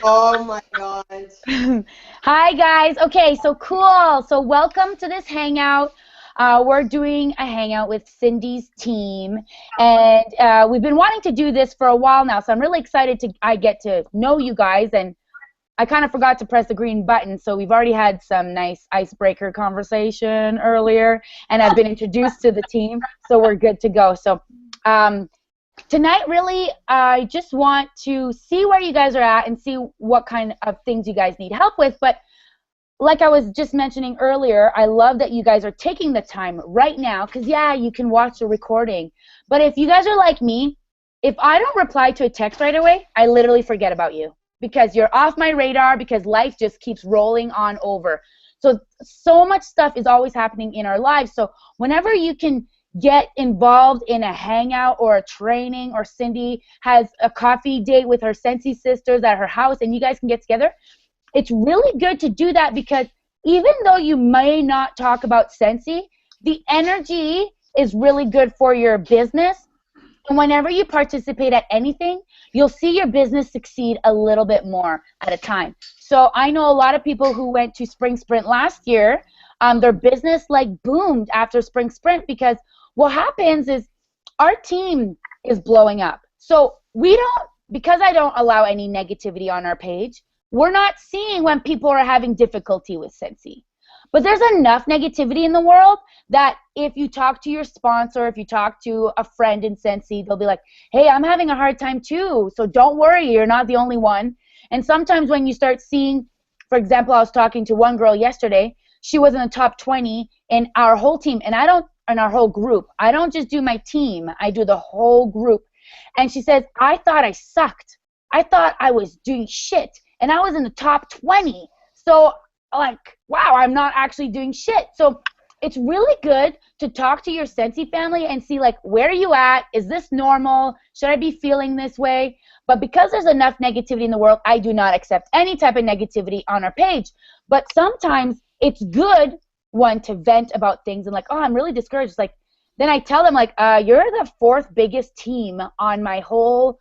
Oh my God. Hi guys. Okay, so cool. So welcome to this hangout. We're doing a hangout with Cindy's team, and we've been wanting to do this for a while now. So I'm really excited to I get to know you guys, and I kind of forgot to press the green button. So we've already had some nice icebreaker conversation earlier, and I've been introduced to the team, so we're good to go. So. Tonight, really, I just want to see where you guys are at and see what kind of things you guys need help with. But like I was just mentioning earlier, I love that you guys are taking the time right now because, yeah, you can watch the recording. But if you guys are like me, if I don't reply to a text right away, I literally forget about you because you're off my radar because life just keeps rolling on over. So much stuff is always happening in our lives. So whenever you can get involved in a hangout or a training, or Cindy has a coffee date with her Scentsy sisters at her house and you guys can get together, it's really good to do that because even though you may not talk about Scentsy, the energy is really good for your business. And whenever you participate at anything, you'll see your business succeed a little bit more at a time. So I know a lot of people who went to Spring Sprint last year, their business like boomed after Spring Sprint because what happens is our team is blowing up. So because I don't allow any negativity on our page, we're not seeing when people are having difficulty with Scentsy. But there's enough negativity in the world that if you talk to your sponsor, if you talk to a friend in Scentsy, they'll be like, hey, I'm having a hard time too, so don't worry, you're not the only one. And sometimes when you start seeing, for example, I was talking to one girl yesterday, she was in the top 20 in our whole team, and in our whole group. I don't just do my team, I do the whole group. And she says, I thought I sucked. I thought I was doing shit, and I was in the top 20. So, like, wow, I'm not actually doing shit. So it's really good to talk to your Scentsy family and see, like, where are you at? Is this normal? Should I be feeling this way? But because there's enough negativity in the world, I do not accept any type of negativity on our page. But sometimes it's good to vent about things and like, oh, I'm really discouraged. Like, then I tell them like, you're the fourth biggest team in my whole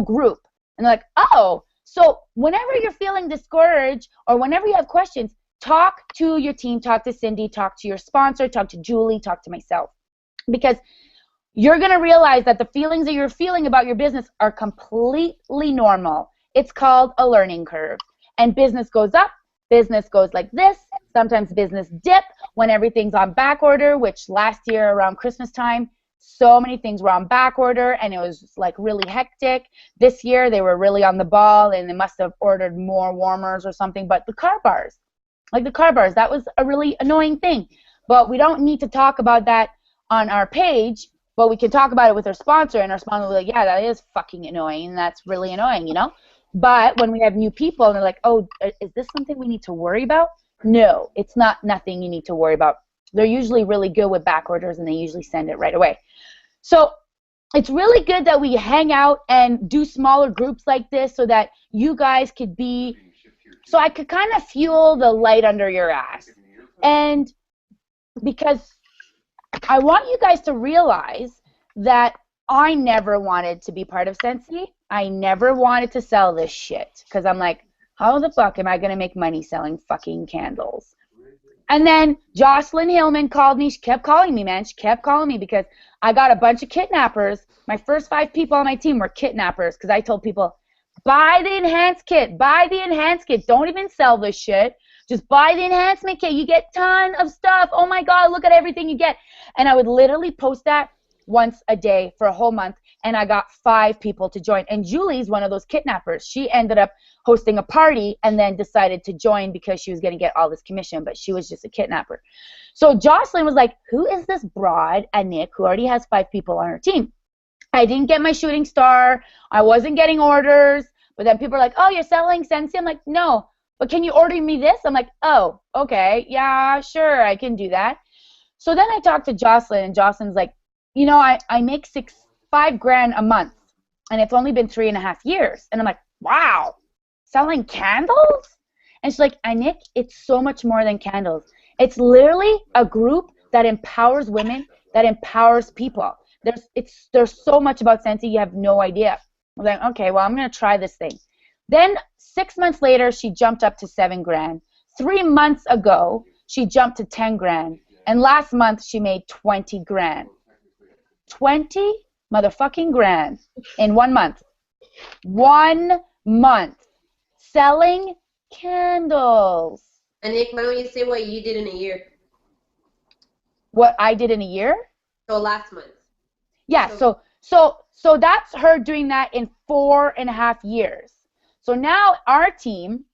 group. And they're like, oh, so whenever you're feeling discouraged or whenever you have questions, talk to your team, talk to Cindy, talk to your sponsor, talk to Julie, talk to myself. Because you're going to realize that the feelings that you're feeling about your business are completely normal. It's called a learning curve. And business goes up, business goes like this. Sometimes business dip when everything's on back order, which last year around Christmas time, so many things were on back order and it was like really hectic. This year they were really on the ball and they must have ordered more warmers or something. But the car bars, that was a really annoying thing. But we don't need to talk about that on our page, but we can talk about it with our sponsor, and our sponsor will be like, yeah, that is fucking annoying. That's really annoying, you know? But when we have new people and they're like, oh, is this something we need to worry about? No, it's nothing you need to worry about. They're usually really good with back orders and they usually send it right away. So it's really good that we hang out and do smaller groups like this so that you guys could so I could kind of fuel the light under your ass. And because I want you guys to realize that I never wanted to be part of Scentsy. I never wanted to sell this shit because I'm like, how the fuck am I going to make money selling fucking candles? And then Jocelyn Hillman called me. She kept calling me, man. She kept calling me because I got a bunch of kidnappers. My first 5 people on my team were kidnappers because I told people, buy the enhanced kit. Buy the enhanced kit. Don't even sell this shit. Just buy the enhancement kit. You get a ton of stuff. Oh, my God, look at everything you get. And I would literally post that once a day for a whole month, and I got 5 people to join. And Julie's one of those kidnappers. She ended up hosting a party and then decided to join because she was going to get all this commission, but she was just a kidnapper. So Jocelyn was like, who is this broad, Nick, who already has 5 people on her team? I didn't get my shooting star. I wasn't getting orders. But then people are like, oh, you're selling Scentsy? I'm like, no. But can you order me this? I'm like, oh, okay. Yeah, sure, I can do that. So then I talked to Jocelyn, and Jocelyn's like, you know, I make $5,000 a month, and it's only been 3.5 years. And I'm like, wow, selling candles? And she's like, Nick, it's so much more than candles. It's literally a group that empowers women, that empowers people. There's so much about Scentsy, you have no idea. I was like, okay, well, I'm going to try this thing. Then 6 months later, she jumped up to 7 grand. 3 months ago, she jumped to 10 grand. And last month, she made 20 grand. 20 motherfucking grand in 1 month. 1 month. Selling candles. Anik, why don't you say what you did in a year? What I did in a year? So last month. Yeah, so that's her doing that in 4.5 years. So now our team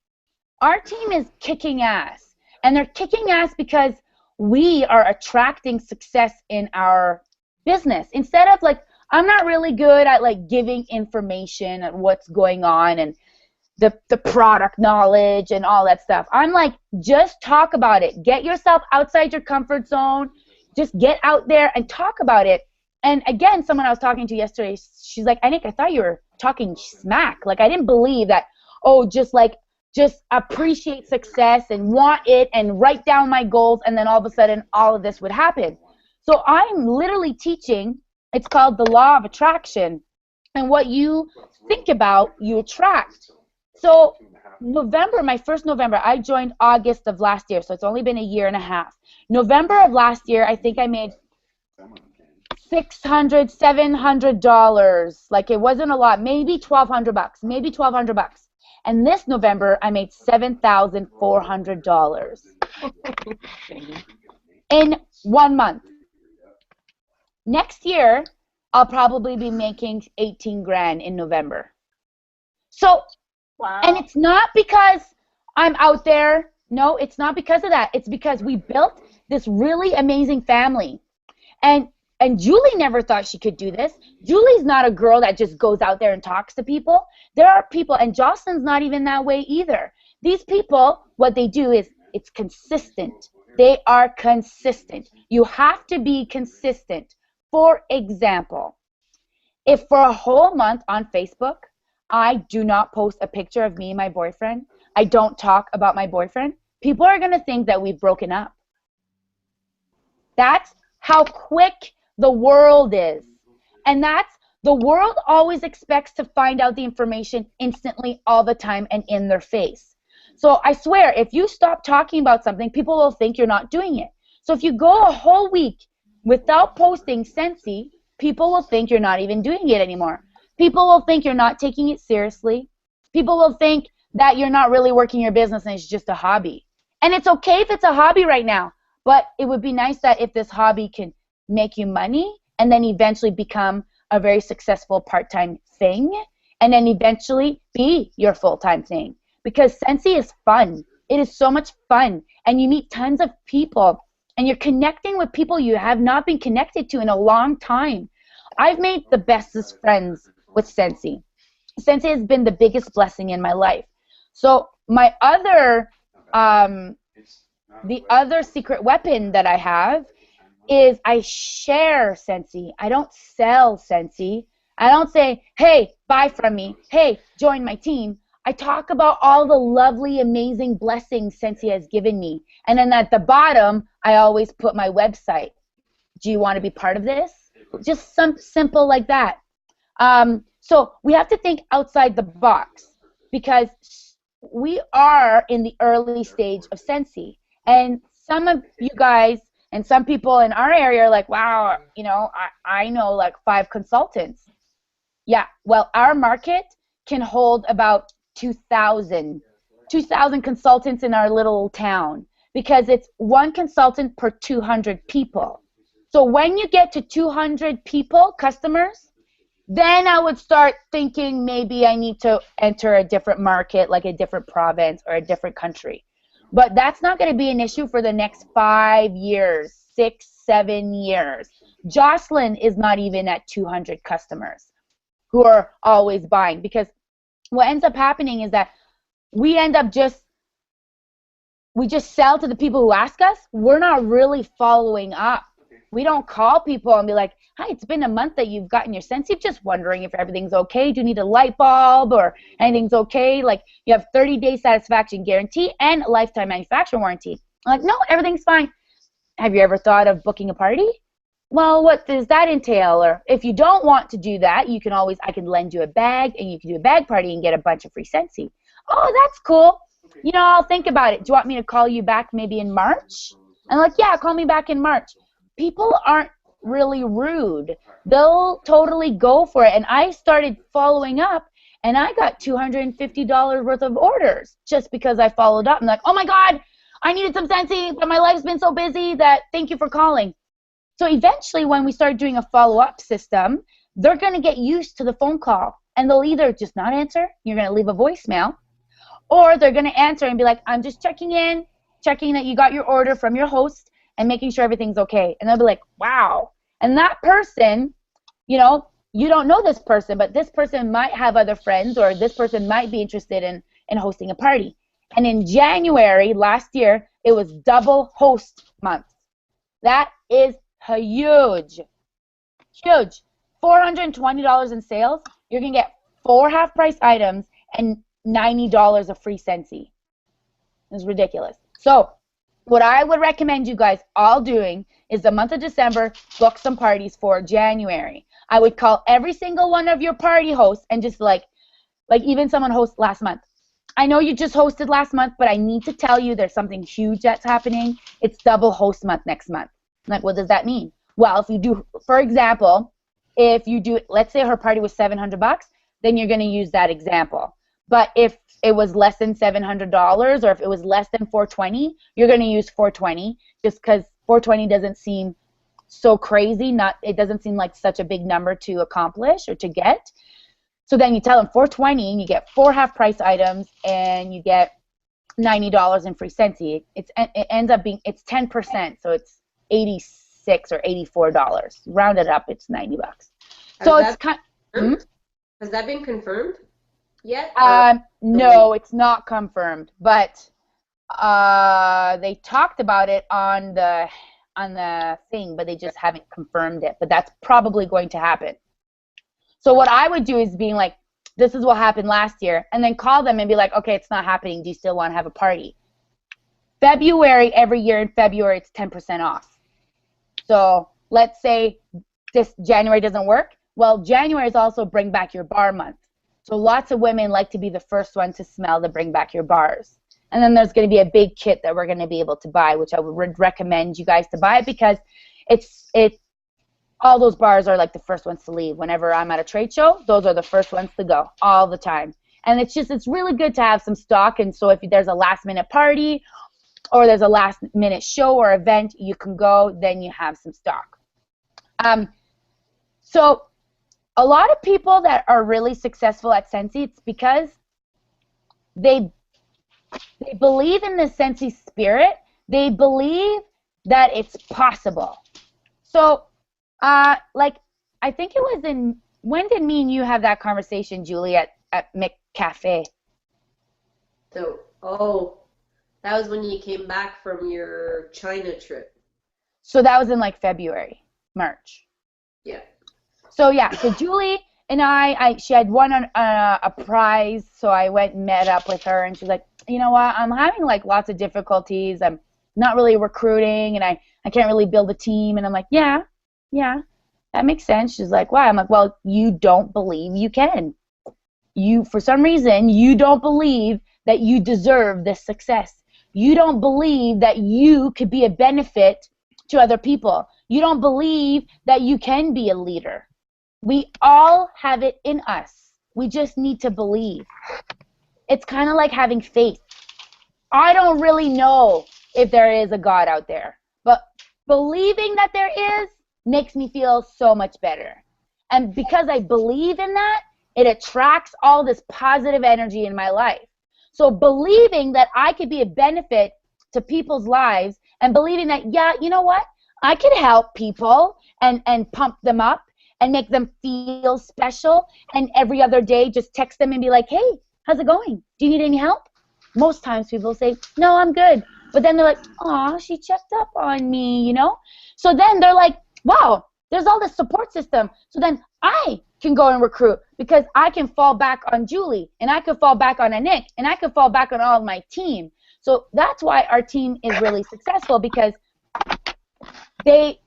is kicking ass. And they're kicking ass because we are attracting success in our business. Instead of like, I'm not really good at like giving information on what's going on and the product knowledge and all that stuff. I'm like, just talk about it. Get yourself outside your comfort zone. Just get out there and talk about it. And again, someone I was talking to yesterday, she's like, Anik, I thought you were talking smack. Like, I didn't believe that, just appreciate success and want it and write down my goals, and then all of a sudden all of this would happen. So I'm literally teaching, it's called the law of attraction. And what you think about, you attract. So November, my first November, I joined August of last year, so it's only been a year and a half. November of last year, I think I made $600, $700. Like, it wasn't a lot, maybe $1,200. And this November, I made $7,400 in 1 month. Next year, I'll probably be making 18 grand in November. So, wow. And it's not because I'm out there. No, it's not because of that. It's because we built this really amazing family. And Julie never thought she could do this. Julie's not a girl that just goes out there and talks to people. There are people, and Jocelyn's not even that way either. These people, what they do is, it's consistent. They are consistent. You have to be consistent. For example, if for a whole month on Facebook, I do not post a picture of me and my boyfriend, I don't talk about my boyfriend, people are going to think that we've broken up. That's how quick the world is. And the world always expects to find out the information instantly, all the time, and in their face. So I swear, if you stop talking about something, people will think you're not doing it. So if you go a whole week without posting Scentsy, people will think you're not even doing it anymore. People will think you're not taking it seriously. People will think that you're not really working your business and it's just a hobby. And it's okay if it's a hobby right now, but it would be nice that if this hobby can make you money and then eventually become a very successful part-time thing and then eventually be your full-time thing. Because Scentsy is fun. It is so much fun. And you meet tons of people and you're connecting with people you have not been connected to in a long time. I've made the bestest friends with Scentsy. Scentsy has been the biggest blessing in my life. So my other, the other secret weapon that I have is I share Scentsy. I don't sell Scentsy. I don't say, hey, buy from me. Hey, join my team. I talk about all the lovely, amazing blessings Scentsy has given me. And then at the bottom, I always put my website. Do you want to be part of this? Just some simple like that. So we have to think outside the box because we are in the early stage of Scentsy. And some of you guys and some people in our area are like, wow, you know, I know like 5 consultants. Yeah, well, our market can hold about 2,000 consultants in our little town because it's 1 consultant per 200 people. So when you get to 200 people, customers, then I would start thinking maybe I need to enter a different market, like a different province or a different country. But that's not going to be an issue for the next 5 years, 6, 7 years. Jocelyn is not even at 200 customers who are always buying because what ends up happening is that we just sell to the people who ask us. We're not really following up. We don't call people and be like, hi, it's been a month that you've gotten your Scentsy. Just wondering if everything's okay. Do you need a light bulb or anything's okay? Like, you have 30-day satisfaction guarantee and a lifetime manufacturer warranty. I'm like, no, everything's fine. Have you ever thought of booking a party? well, what does that entail? Or if you don't want to do that, you can always, I can lend you a bag and you can do a bag party and get a bunch of free Scentsy. Oh, that's cool. You know, I'll think about it. Do you want me to call you back maybe in March? And like, yeah, call me back in March. People aren't really rude. They'll totally go for it. And I started following up, and I got $250 worth of orders just because I followed up. I'm like, oh my God, I needed some Scentsy, but my life's been so busy that thank you for calling. So eventually when we start doing a follow-up system, they're going to get used to the phone call, and they'll either just not answer, you're going to leave a voicemail, or they're going to answer and be like, I'm just checking in, checking that you got your order from your host and making sure everything's okay. And they'll be like, wow. And that person, you know, you don't know this person, but this person might have other friends, or this person might be interested in hosting a party. And in January last year, it was double host month. That is huge. Huge. $420 in sales. You're going to get 4 half-price items and $90 of free Scentsy. It's ridiculous. So what I would recommend you guys all doing is the month of December, book some parties for January. I would call every single one of your party hosts and just like even someone host last month. I know you just hosted last month, but I need to tell you there's something huge that's happening. It's double host month next month. I'm like, what does that mean? Well, if you do, for example, if you do, let's say her party was $700, then you're going to use that example. But if it was less than $700, or if it was less than $420, you're going to use $420, just because $420 doesn't seem so crazy. It doesn't seem like such a big number to accomplish or to get. So then you tell them $420, and you get 4 half-price items, and you get $90 in free Scentsy. It ends up being, it's 10%, so it's $86 or $84. Round it up, it's $90. So it's kind. Has that been confirmed yet? No, it's not confirmed, but they talked about it on the thing, but they just haven't confirmed it. But that's probably going to happen. So what I would do is being like, this is what happened last year, and then call them and be like, okay, it's not happening. Do you still want to have a party? February, every year in February, it's 10% off. So let's say this January doesn't work. Well, January is also Bring Back Your Bar month. So lots of women like to be the first one to smell the Bring Back Your Bars. And then there's going to be a big kit that we're going to be able to buy, which I would recommend you guys to buy it, because all those bars are like the first ones to leave. Whenever I'm at a trade show, those are the first ones to go all the time. And it's really good to have some stock. And so if there's a last-minute party or there's a last-minute show or event, you can go, then you have some stock. So a lot of people that are really successful at Scentsy, it's because they believe in the Scentsy spirit. They believe that it's possible. So like, I think it was when did me and you have that conversation, Julie, at McCafe? So, that was when you came back from your China trip. So that was in like February, March. Yeah. So yeah, so Julie and she had won a prize, so I went and met up with her, and she's like, you know what, I'm having like lots of difficulties. I'm not really recruiting, and I can't really build a team. And I'm like, yeah, that makes sense. She's like, why? I'm like, well, you don't believe you can. For some reason, you don't believe that you deserve this success. You don't believe that you could be a benefit to other people. You don't believe that you can be a leader. We all have it in us. We just need to believe. It's kind of like having faith. I don't really know if there is a God out there, but believing that there is makes me feel so much better. And because I believe in that, it attracts all this positive energy in my life. So believing that I could be a benefit to people's lives, and believing that, yeah, you know what? I can help people and pump them up and make them feel special, and every other day just text them and be like, hey, how's it going? Do you need any help? Most times people say, no, I'm good. But then they're like, aw, she checked up on me, you know? So then they're like, wow, there's all this support system. So then I can go and recruit, because I can fall back on Julie, and I can fall back on Anik, and I can fall back on all of my team. So that's why our team is really successful, because they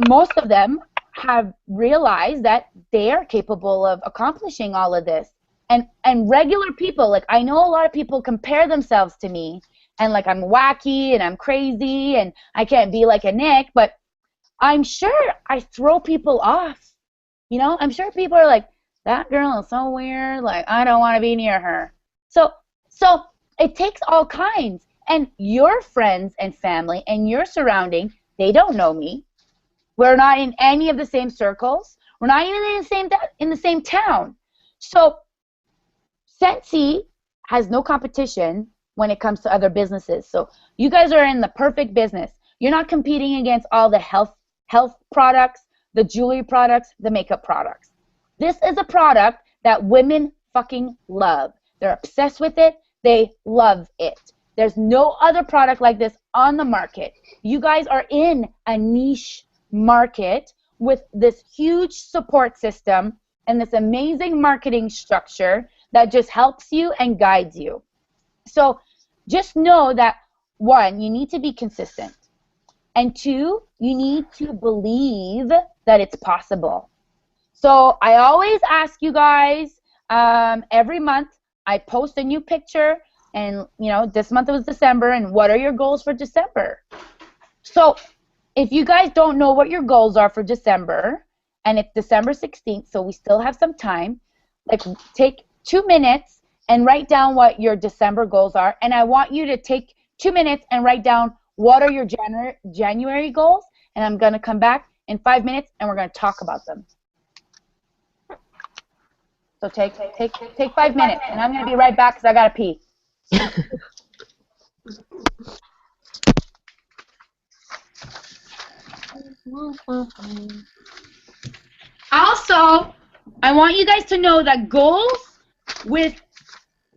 most of them have realized that they are capable of accomplishing all of this. And regular people, like I know a lot of people compare themselves to me and like I'm wacky and I'm crazy and I can't be like a Nick, but I'm sure I throw people off. You know, I'm sure people are like, that girl is so weird, like I don't want to be near her. So it takes all kinds. And your friends and family and your surrounding, they don't know me. We're not in any of the same circles. We're not even in the same town. So Scentsy has no competition when it comes to other businesses. So you guys are in the perfect business. You're not competing against all the health products, the jewelry products, the makeup products. This is a product that women fucking love. They're obsessed with it. They love it. There's no other product like this on the market. You guys are in a niche market with this huge support system and this amazing marketing structure that just helps you and guides you. So just know that, one, you need to be consistent. And two, you need to believe that it's possible. So I always ask you guys, every month I post a new picture, and you know, this month it was December, and what are your goals for December? So if you guys don't know what your goals are for December, and it's December 16th, so we still have some time, like take 2 minutes and write down what your December goals are, and I want you to take 2 minutes and write down what are your January goals, and I'm going to come back in 5 minutes and we're going to talk about them. So take 5 minutes, and I'm going to be right back because I got to pee. Also, I want you guys to know that goals with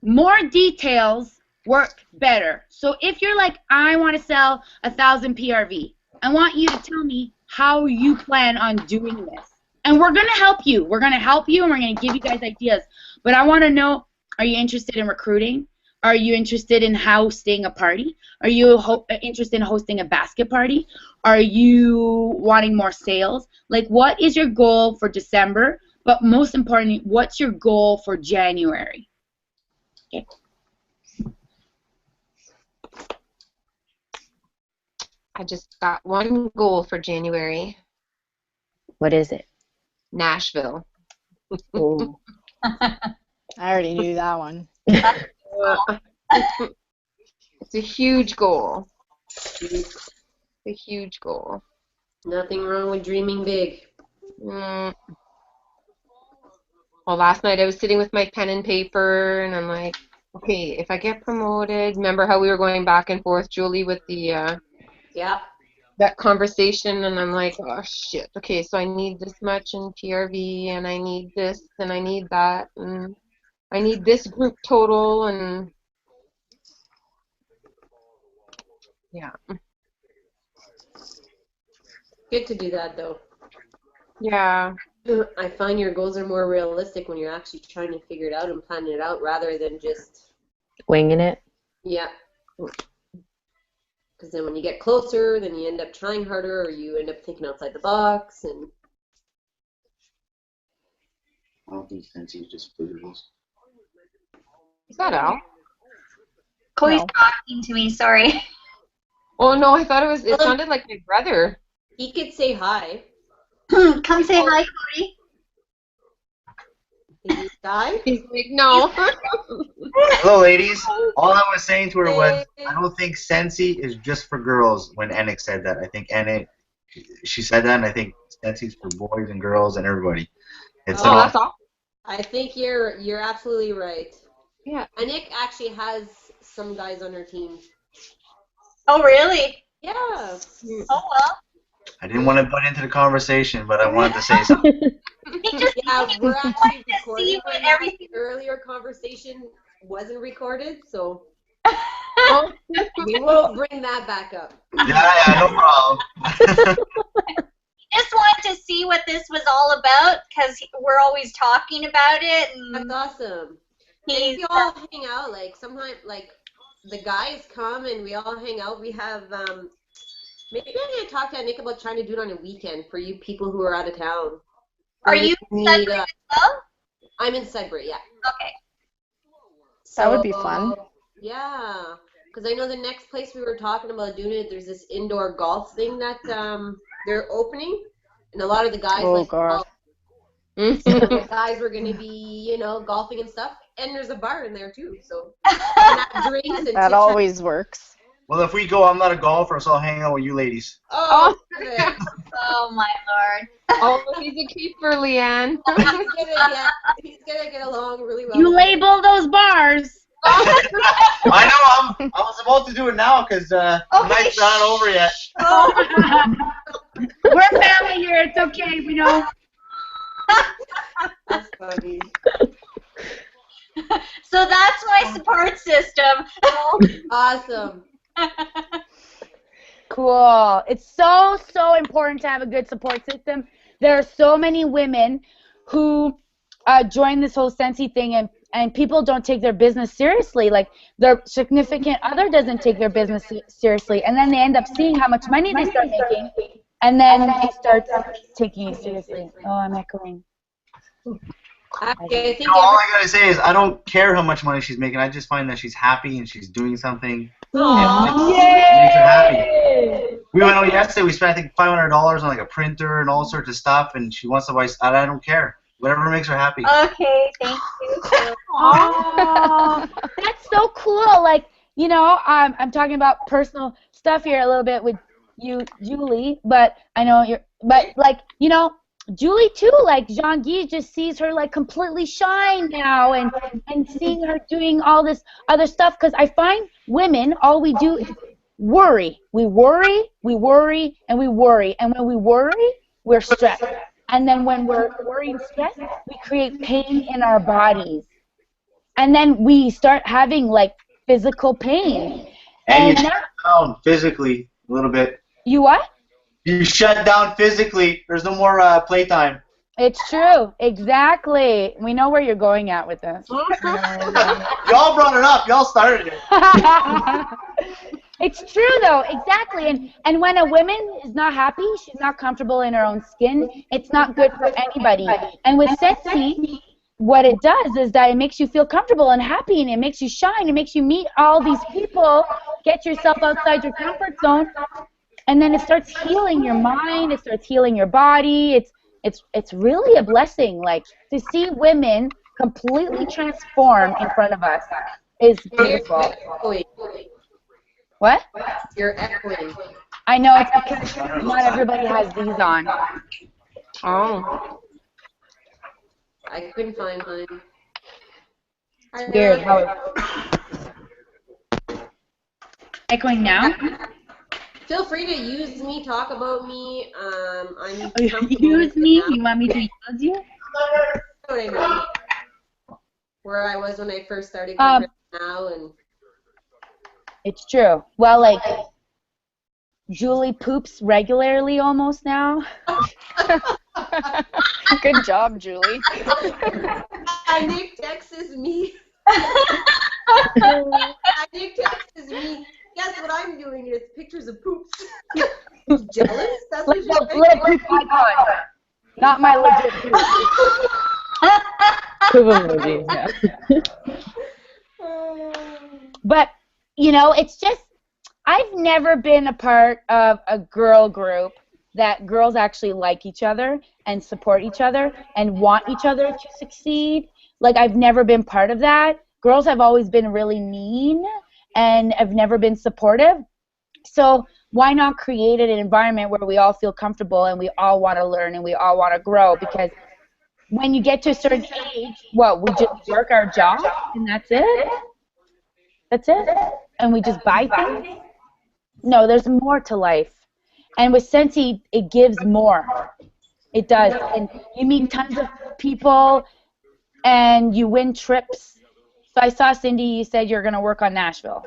more details work better. So if you're like, I want to sell 1,000 PRV, I want you to tell me how you plan on doing this. And we're going to help you. We're going to help you, and we're going to give you guys ideas. But I want to know, are you interested in recruiting? Are you interested in hosting a party? Are you interested in hosting a basket party? Are you wanting more sales? Like, what is your goal for December? But most importantly, what's your goal for January? Okay. I just got one goal for January. What is it? Nashville. Oh. I already knew that one. It's a huge goal. It's a huge goal. Nothing wrong with dreaming big. Well, last night I was sitting with my pen and paper, and I'm like, okay, if I get promoted, remember how we were going back and forth, Julie, with the Yeah. that conversation, and I'm like, oh shit, okay, so I need this much in PRV, and I need this, and I need that, and I need this group total, and yeah. Good to do that, though. Yeah. I find your goals are more realistic when you're actually trying to figure it out and plan it out rather than just winging it. Yeah. Because then when you get closer, then you end up trying harder, or you end up thinking outside the box, and I don't think Scentsy is just for girls. Is that Al? Chloe's No. talking to me, sorry. Oh no, I thought it sounded like my brother. he could say hi. Come say hi, Chloe. Is he shy? He's like, no. Hello, ladies. All I was saying to her was, I don't think Scentsy is just for girls. When Anik said that, I think Anik, she said that, and I think Scentsy's for boys and girls and everybody. It's Oh, that's awesome. I think you're absolutely right. Yeah. Anik actually has some guys on her team. Oh, really? Yeah. Oh, well. I didn't want to butt into the conversation, but I wanted to say something. Yeah, we're actually to recording see what right now. everything- The earlier conversation wasn't recorded, so Oh, we won't bring that back up. Yeah, no problem. Just wanted to see what this was all about because we're always talking about it. That's And awesome. And he's, we all hang out, like sometimes, like the guys come and we all hang out. We have Maybe I'm going to talk to Nick about trying to do it on a weekend for you people who are out of town. Are Or you just meet Sudbury up. as well? I'm in Sudbury, yeah. Okay. That would be fun. Yeah, because I know the next place we were talking about doing it, there's this indoor golf thing that they're opening, and a lot of the guys Oh, like God. golf. So the guys were going to be, golfing and stuff, and there's a bar in there too, so you can have drinks and That chit-chat. always works. Well, if we go, I'm not a golfer, so I'll hang out with you ladies. Oh, perfect. Oh my lord. Oh, he's a keeper, Leanne. He's gonna get along really well. You with label those bars. I know. I was about to do it now because the night's not over yet. We're family here. It's okay. We know. That's funny. So that's my support system. Awesome. Cool. It's so important to have a good support system. There are so many women who join this whole Scentsy thing, and people don't take their business seriously. Like, their significant other doesn't take their business seriously, and then they end up seeing how much money they start making, and then they start taking it seriously. Oh, I'm echoing. Okay, I think All I gotta say is I don't care how much money she's making. I just find that she's happy and she's doing something. Aww. It makes her happy. We went out yesterday. We spent I think $500 on like a printer and all sorts of stuff, and she wants to buy. I don't care. Whatever makes her happy. Okay, thank you. Oh, that's so cool. Like, I'm talking about personal stuff here a little bit with you, Julie, but I know Julie too, like Jean-Guy just sees her like completely shine now, and seeing her doing all this other stuff, because I find women, all we do is worry. We worry, and we worry, and when we worry, we're stressed. And then when we're worried and stressed, we create pain in our bodies. And then we start having like physical pain. And you shut down physically a little bit. You what? You shut down physically. There's no more playtime. It's true. Exactly. We know where you're going at with this. Y'all brought it up. Y'all started it. It's true, though. Exactly. And when a woman is not happy, she's not comfortable in her own skin, it's not good for anybody. And with Scentsy, what it does is that it makes you feel comfortable and happy, and it makes you shine. It makes you meet all these people, get yourself outside your comfort zone, and then it starts healing your mind. It starts healing your body. It's really a blessing. Like, to see women completely transform in front of us is beautiful. What? You're echoing. I know, it's because not everybody has these on. Oh. I couldn't find mine. It's weird how echoing now. Feel free to use me, talk about me. I'm Use me? You want me to use you? You know what I mean? Where I was when I first started now, and it's true. Well, like, Julie poops regularly almost now. Good job, Julie. Nick texts me. Nick texts me. Guess what I'm doing? It's pictures of poops. Jealous? That's Like what the you're little poop icon. Not my legit poop. Poop emojis, yeah. But, it's just, I've never been a part of a girl group that girls actually like each other and support each other and want each other to succeed. Like, I've never been part of that. Girls have always been really mean and have never been supportive. So why not create an environment where we all feel comfortable and we all want to learn and we all want to grow? Because when you get to a certain age, we just work our job and that's it? That's it? And we just buy things? No, there's more to life. And with Scentsy, it gives more. It does. And you meet tons of people and you win trips. So I saw, Cindy, you said you're going to work on Nashville.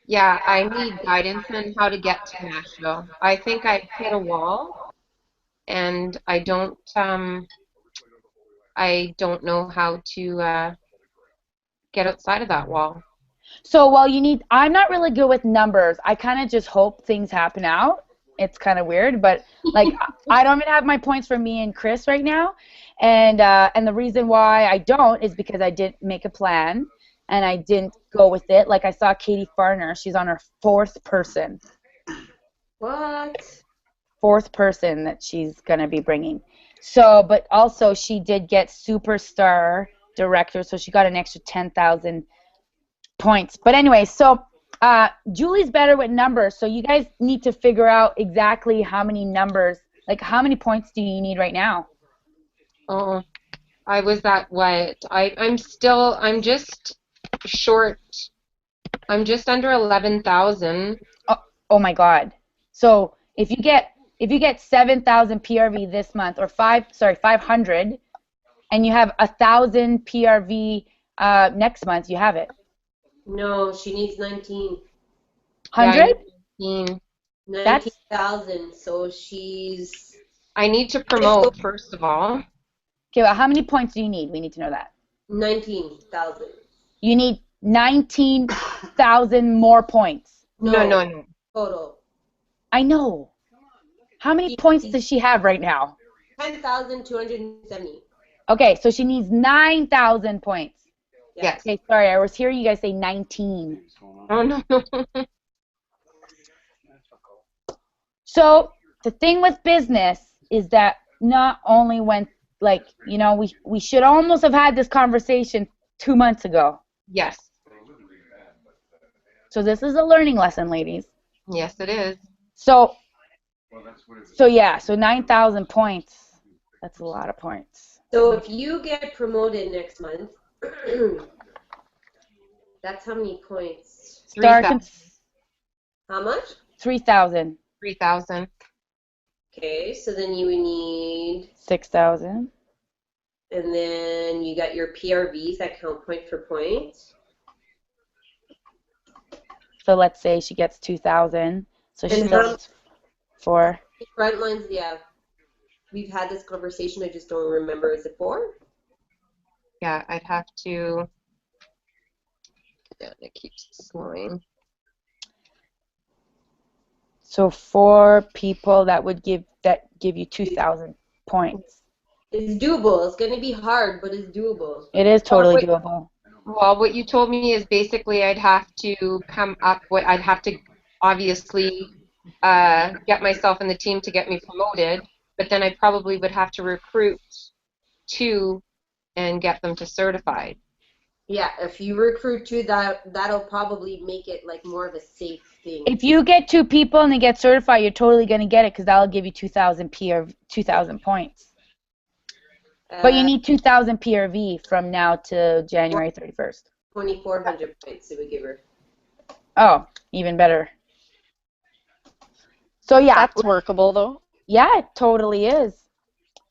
Yeah, I need guidance on how to get to Nashville. I think I've hit a wall, and I don't know how to get outside of that wall. So, I'm not really good with numbers. I kind of just hope things happen out. it's kind of weird, but like I don't even have my points for me and Chris right now, and the reason why I don't is because I didn't make a plan and I didn't go with it. Like I saw Katie Farner, she's on her fourth person What? that she's gonna be bringing. So, but also she did get superstar director, so she got an extra 10,000 points. But anyway, so Julie's better with numbers, so you guys need to figure out exactly how many numbers, like how many points do you need right now? Oh, I was at what? I'm just short. I'm just under 11,000. Oh my God! So if you get 7,000 PRV this month, or 500, and you have 1,000 PRV next month, you have it. No, she needs 19. 100? Yeah, 19,000. So she's. I need to promote first of all. Okay, well, how many points do you need? We need to know that. 19,000. You need 19,000 more points. No. Total. I know. How many points does she have right now? 10,270. Okay, so she needs 9,000 points. Yes. Okay, sorry, I was hearing you guys say 19. Oh no. So the thing with business is that not only when, like, you know, we should almost have had this conversation 2 months ago. Yes. So this is a learning lesson, ladies. Yes, it is. So 9,000 points. That's a lot of points. So if you get promoted next month, that's how many points? 3,000. How much? 3,000. 3,000. Okay, so then you would need, 6,000. and then you got your PRVs that count point for point. So let's say she gets 2,000. So she And does 4. Front lines, yeah. We've had this conversation, I just don't remember. Is it 4? Yeah, I'd have to. Yeah, it keeps slowing. So 4 people that would give you 2,000 points. It's doable. It's going to be hard, but it's doable. It is totally doable. Well, what you told me is basically I'd have to come up with, I'd have to obviously get myself in the team to get me promoted, but then I probably would have to recruit 2 and get them to certified. Yeah, if you recruit 2, that'll probably make it like more of a safe thing. If you get 2 people and they get certified, you're totally going to get it because that'll give you 2,000 points. But you need 2,000 PRV from now to January 31st. 2,400 points it would give her. Oh, even better. So yeah. That's workable though. Yeah, it totally is.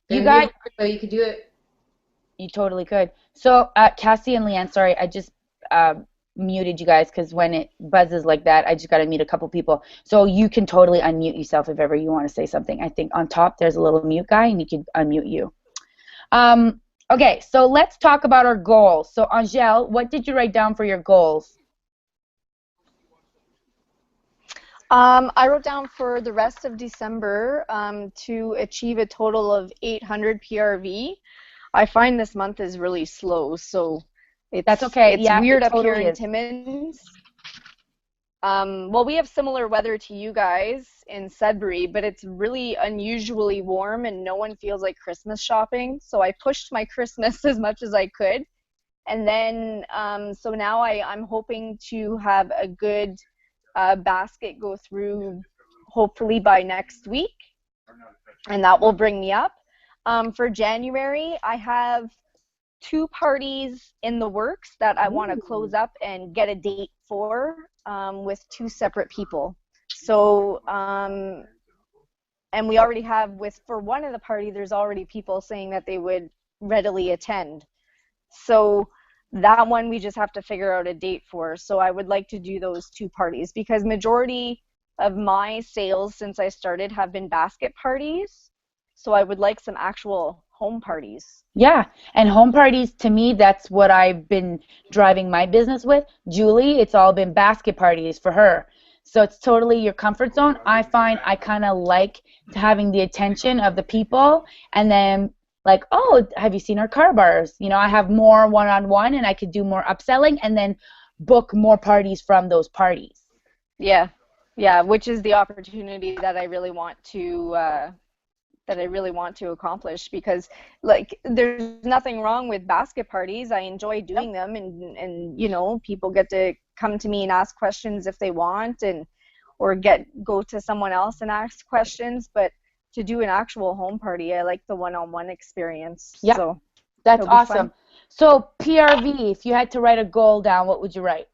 You could do it. You totally could. So Cassie and Leanne, sorry, I just muted you guys because when it buzzes like that, I just got to mute a couple people. So you can totally unmute yourself if ever you want to say something. I think on top there's a little mute guy and you can unmute you. Okay, so let's talk about our goals. So Angèle, what did you write down for your goals? I wrote down for the rest of December to achieve a total of 800 PRV. I find this month is really slow, so that's okay. It's weird up here in Timmins. Well, we have similar weather to you guys in Sudbury, but it's really unusually warm and no one feels like Christmas shopping. So I pushed my Christmas as much as I could. And then, so now I'm hoping to have a good basket go through hopefully by next week. And that will bring me up. For January, I have 2 parties in the works that I want to close up and get a date for with 2 separate people. So, and we already have for one of the party, there's already people saying that they would readily attend. So that one we just have to figure out a date for. So I would like to do those 2 parties because majority of my sales since I started have been basket parties. So I would like some actual home parties. Yeah, and home parties, to me, that's what I've been driving my business with. Julie, it's all been basket parties for her. So it's totally your comfort zone. I find I kind of like having the attention of the people, and then like, oh, have you seen our car bars? You know, I have more one-on-one, and I could do more upselling, and then book more parties from those parties. Yeah, which is the opportunity that I really want to accomplish, because like there's nothing wrong with basket parties. I enjoy doing them, and you know, people get to come to me and ask questions if they want, and or go to someone else and ask questions. But to do an actual home party, I like the one-on-one experience. Yeah, So that's it'll be awesome. fun. So PRV, if you had to write a goal down, what would you write?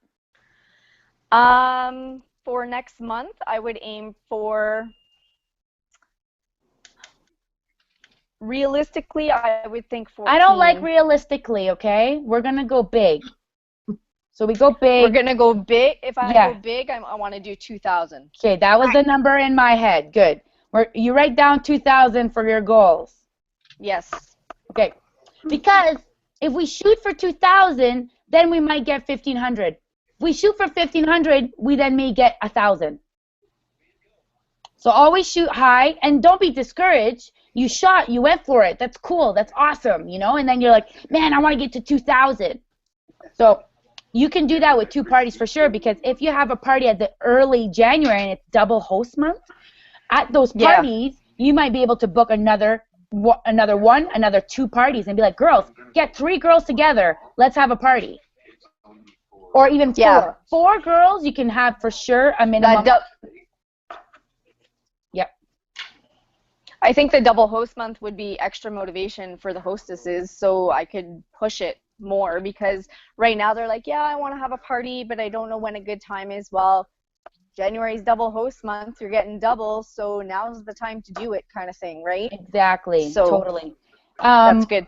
For next month, I would aim for, realistically, I would think 14. I don't like realistically, okay? We're going to go big. So we go big. We're going to go big. If I Yeah. go big, I want to do 2,000. Okay, that was the number in my head. Good. You write down 2,000 for your goals. Yes. Okay. Because if we shoot for 2,000, then we might get 1,500. If we shoot for 1,500, we then may get 1,000. So always shoot high, and don't be discouraged. You shot, you went for it. That's cool. That's awesome, you know? And then you're like, man, I want to get to 2,000. So you can do that with 2 parties for sure, because if you have a party at the early January and it's double host month, at those parties, you might be able to book another 2 parties and be like, girls, get 3 girls together. Let's have a party. Or even 4. Yeah. 4 girls, you can have for sure a minimum. Yep. I think the double host month would be extra motivation for the hostesses, so I could push it more, because right now they're like, yeah, I want to have a party, but I don't know when a good time is. Well, January's double host month, you're getting double, so now's the time to do it, kind of thing, right? Exactly. So totally. That's good.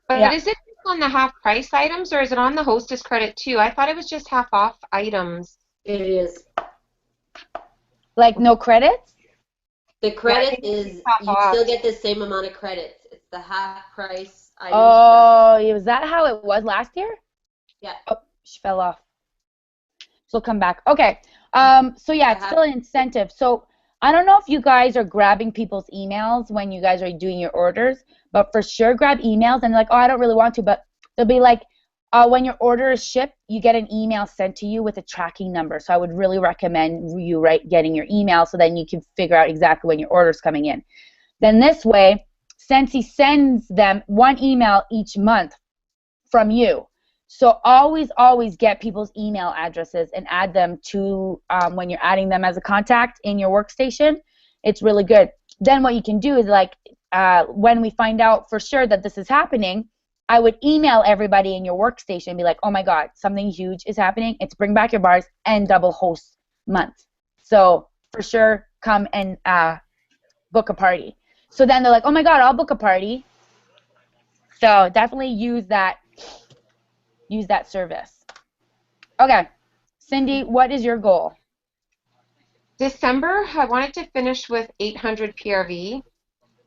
But is it on the half price items, or is it on the hostess credit too? I thought it was just half off items. It is. Like no credits? The credit is, half you off. still get the same amount of credits. It's the half price items. Oh, was that how it was last year? Yeah. Oh, she fell off. She'll come back. Okay. So yeah, it's still an incentive. So I don't know if you guys are grabbing people's emails when you guys are doing your orders, but for sure grab emails, and like, oh, I don't really want to, but they'll be like, when your order is shipped, you get an email sent to you with a tracking number. So I would really recommend you getting your email, so then you can figure out exactly when your order's coming in. Then this way, Scentsy sends them 1 email each month from you. So always get people's email addresses and add them to, when you're adding them as a contact in your workstation. It's really good. Then what you can do is, like, when we find out for sure that this is happening, I would email everybody in your workstation and be like, oh my God, something huge is happening. It's Bring Back Your Bars and double host month. So for sure, come and book a party. So then they're like, oh my God, I'll book a party. So definitely use that service. Okay. Cindy, what is your goal? December, I wanted to finish with 800 PRV.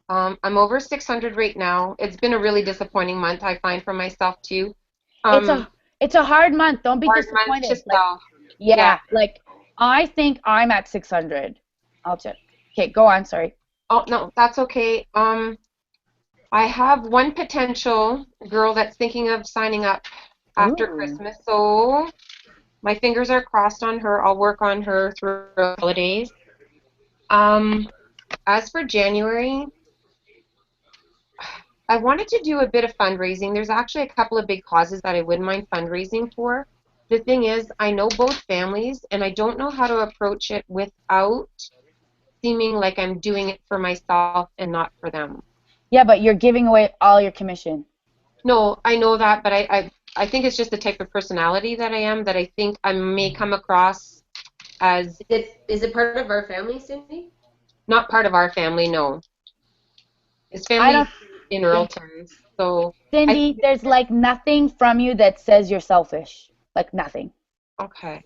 I'm over 600 right now. It's been a really disappointing month, I find, for myself too. It's a hard month. Don't be hard disappointed. month to Like, sell. yeah, like I think I'm at 600. I'll check. Okay, go on. Sorry. Oh no, that's okay. I have one potential girl that's thinking of signing up after Christmas, so my fingers are crossed on her. I'll work on her through the holidays. As for January, I wanted to do a bit of fundraising. There's actually a couple of big causes that I wouldn't mind fundraising for. The thing is, I know both families, and I don't know how to approach it without seeming like I'm doing it for myself and not for them. Yeah, but you're giving away all your commission. No, I know that, but I think it's just the type of personality that I am, that I think I may come across as... Is it part of our family, Cindy? Not part of our family, no. It's family in Earlton, so... Cindy, there's like nothing from you that says you're selfish. Like nothing. Okay.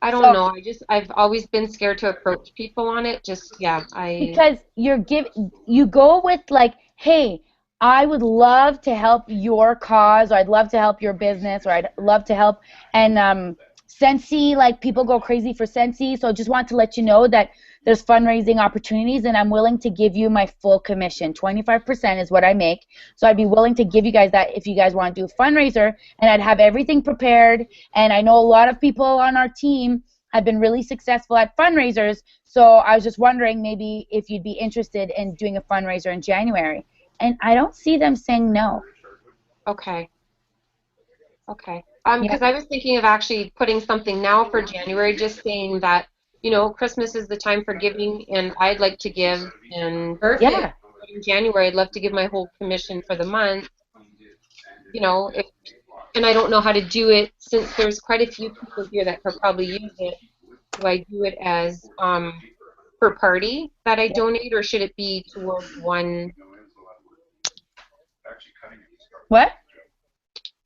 I don't know. I've always been scared to approach people on it. Because you go with like, hey, I would love to help your cause, or I'd love to help your business, or I'd love to help, and Scentsy, like people go crazy for Scentsy. So I just want to let you know that there's fundraising opportunities, and I'm willing to give you my full commission. 25% is what I make. So I'd be willing to give you guys that if you guys want to do a fundraiser, and I'd have everything prepared. And I know a lot of people on our team have been really successful at fundraisers. So I was just wondering maybe if you'd be interested in doing a fundraiser in January. And I don't see them saying no. Okay. Okay. Yeah. Because I was thinking of actually putting something now for January, just saying that, you know, Christmas is the time for giving, and I'd like to give, and Perfect. Yeah. in January I'd love to give my whole commission for the month. You know, and I don't know how to do it since there's quite a few people here that could probably use it. Do I do it as per party that I donate, or should it be towards one? What?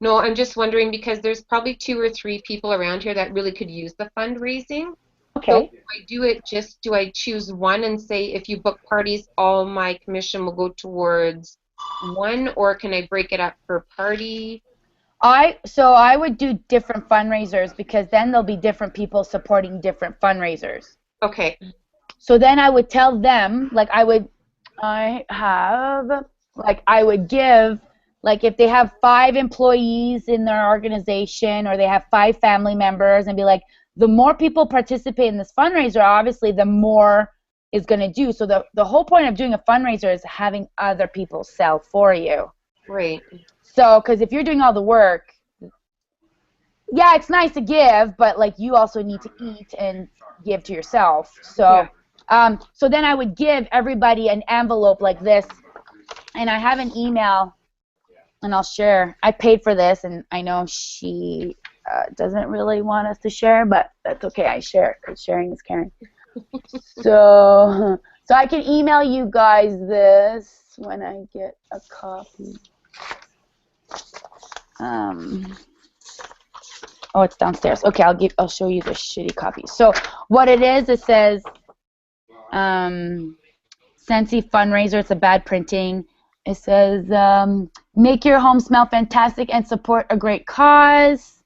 No, I'm just wondering because there's probably 2 or 3 people around here that really could use the fundraising. So Okay. do I choose one and say if you book parties, all my commission will go towards one, or can I break it up per party? So I would do different fundraisers, because then there'll be different people supporting different fundraisers. Okay. So then I would tell them, like I would give, like if they have 5 employees in their organization, or they have 5 family members, and be like, the more people participate in this fundraiser, obviously the more is going to do. So the whole point of doing a fundraiser is having other people sell for you. Great. So, because if you're doing all the work, yeah, it's nice to give, but like you also need to eat and give to yourself. So, so then I would give everybody an envelope like this, and I have an email, and I'll share. I paid for this, and I know she doesn't really want us to share, but that's okay. I share, because sharing is caring. So I can email you guys this when I get a copy. Oh, it's downstairs. Okay, I'll show you the shitty copy. So what it is, it says Scentsy fundraiser. It's a bad printing. It says make your home smell fantastic and support a great cause.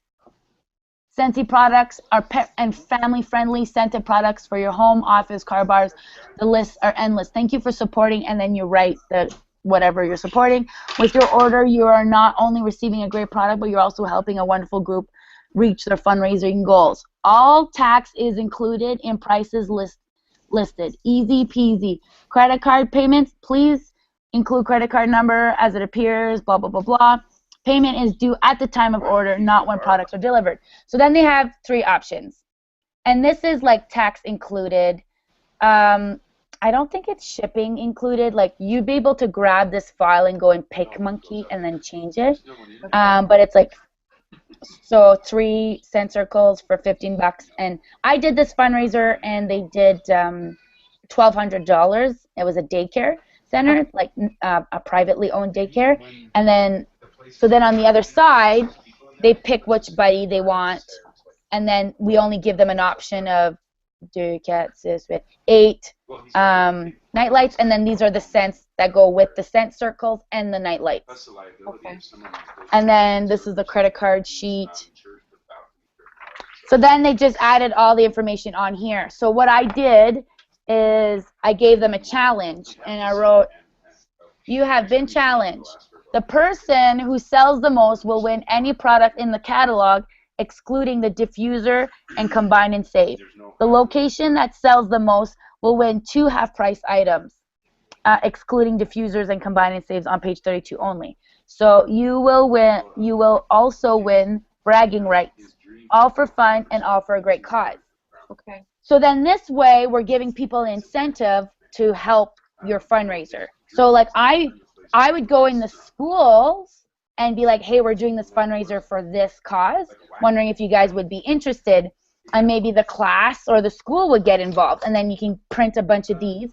Scentsy products are pet and family-friendly scented products for your home, office, car, bars. The lists are endless. Thank you for supporting, and then you write whatever you're supporting. With your order, you are not only receiving a great product, but you're also helping a wonderful group reach their fundraising goals. All tax is included in prices listed. Easy peasy. Credit card payments, please include credit card number as it appears, blah, blah, blah, blah. Payment is due at the time of order, not when products are delivered. So then they have 3 options. And this is like tax included. I don't think it's shipping included. Like you'd be able to grab this file and go in PicMonkey and then change it. But it's like, so 3 scent circles for $15. And I did this fundraiser, and they did $1,200. It was a daycare center, like a privately owned daycare. And then, so then on the other side, they pick which buddy they want, and then we only give them an option of do cats with 8 night lights, and then these are the scents that go with the scent circles and the night lights. Okay. And then this is the credit card sheet. So then they just added all the information on here. So what I did is I gave them a challenge, and I wrote, you have been challenged. The person who sells the most will win any product in the catalog, excluding the diffuser and combine and save. The location that sells the most will win 2 half-price items, excluding diffusers and combine and saves on page 32 only. So you will also win bragging rights, all for fun and all for a great cause. Okay. So then this way we're giving people an incentive to help your fundraiser. So like I would go in the schools and be like, hey, we're doing this fundraiser for this cause, wondering if you guys would be interested, and maybe the class or the school would get involved, and then you can print a bunch of these.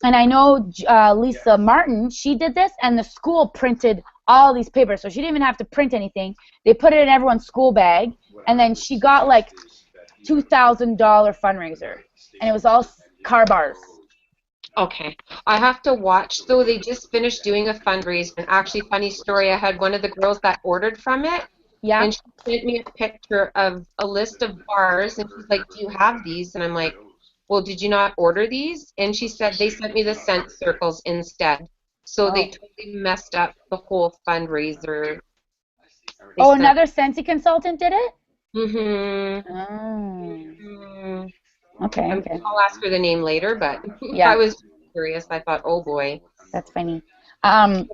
And I know Lisa Martin, she did this, and the school printed all these papers, so she didn't even have to print anything. They put it in everyone's school bag, and then she got like $2,000 fundraiser, and it was all car bars. Okay. I have to watch, though. They just finished doing a fundraiser, and actually, funny story, I had one of the girls that ordered from it Yeah. And she sent me a picture of a list of bars, and she's like, "Do you have these?" And I'm like, "Well, did you not order these?" And she said they sent me the scent circles instead. So they totally messed up the whole fundraiser. Oh, another Scentsy consultant did it? Mm-hmm. Oh. Okay. I'll ask her the name later, but Yeah. I was curious. I thought, oh boy. That's funny.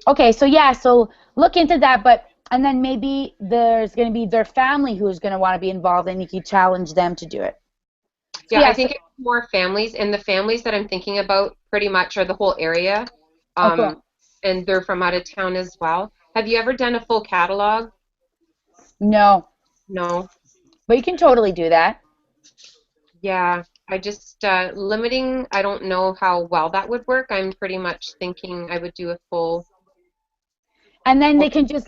Okay, so yeah, so look into that, and then maybe there's going to be their family who's going to want to be involved, and you can challenge them to do it. So, Yeah, I think it's more families, and the families that I'm thinking about pretty much are the whole area, cool. and they're from out of town as well. Have you ever done a full catalog? No. No. But you can totally do that. Yeah, I just limiting, I don't know how well that would work. I'm pretty much thinking I would do a full. And then they can just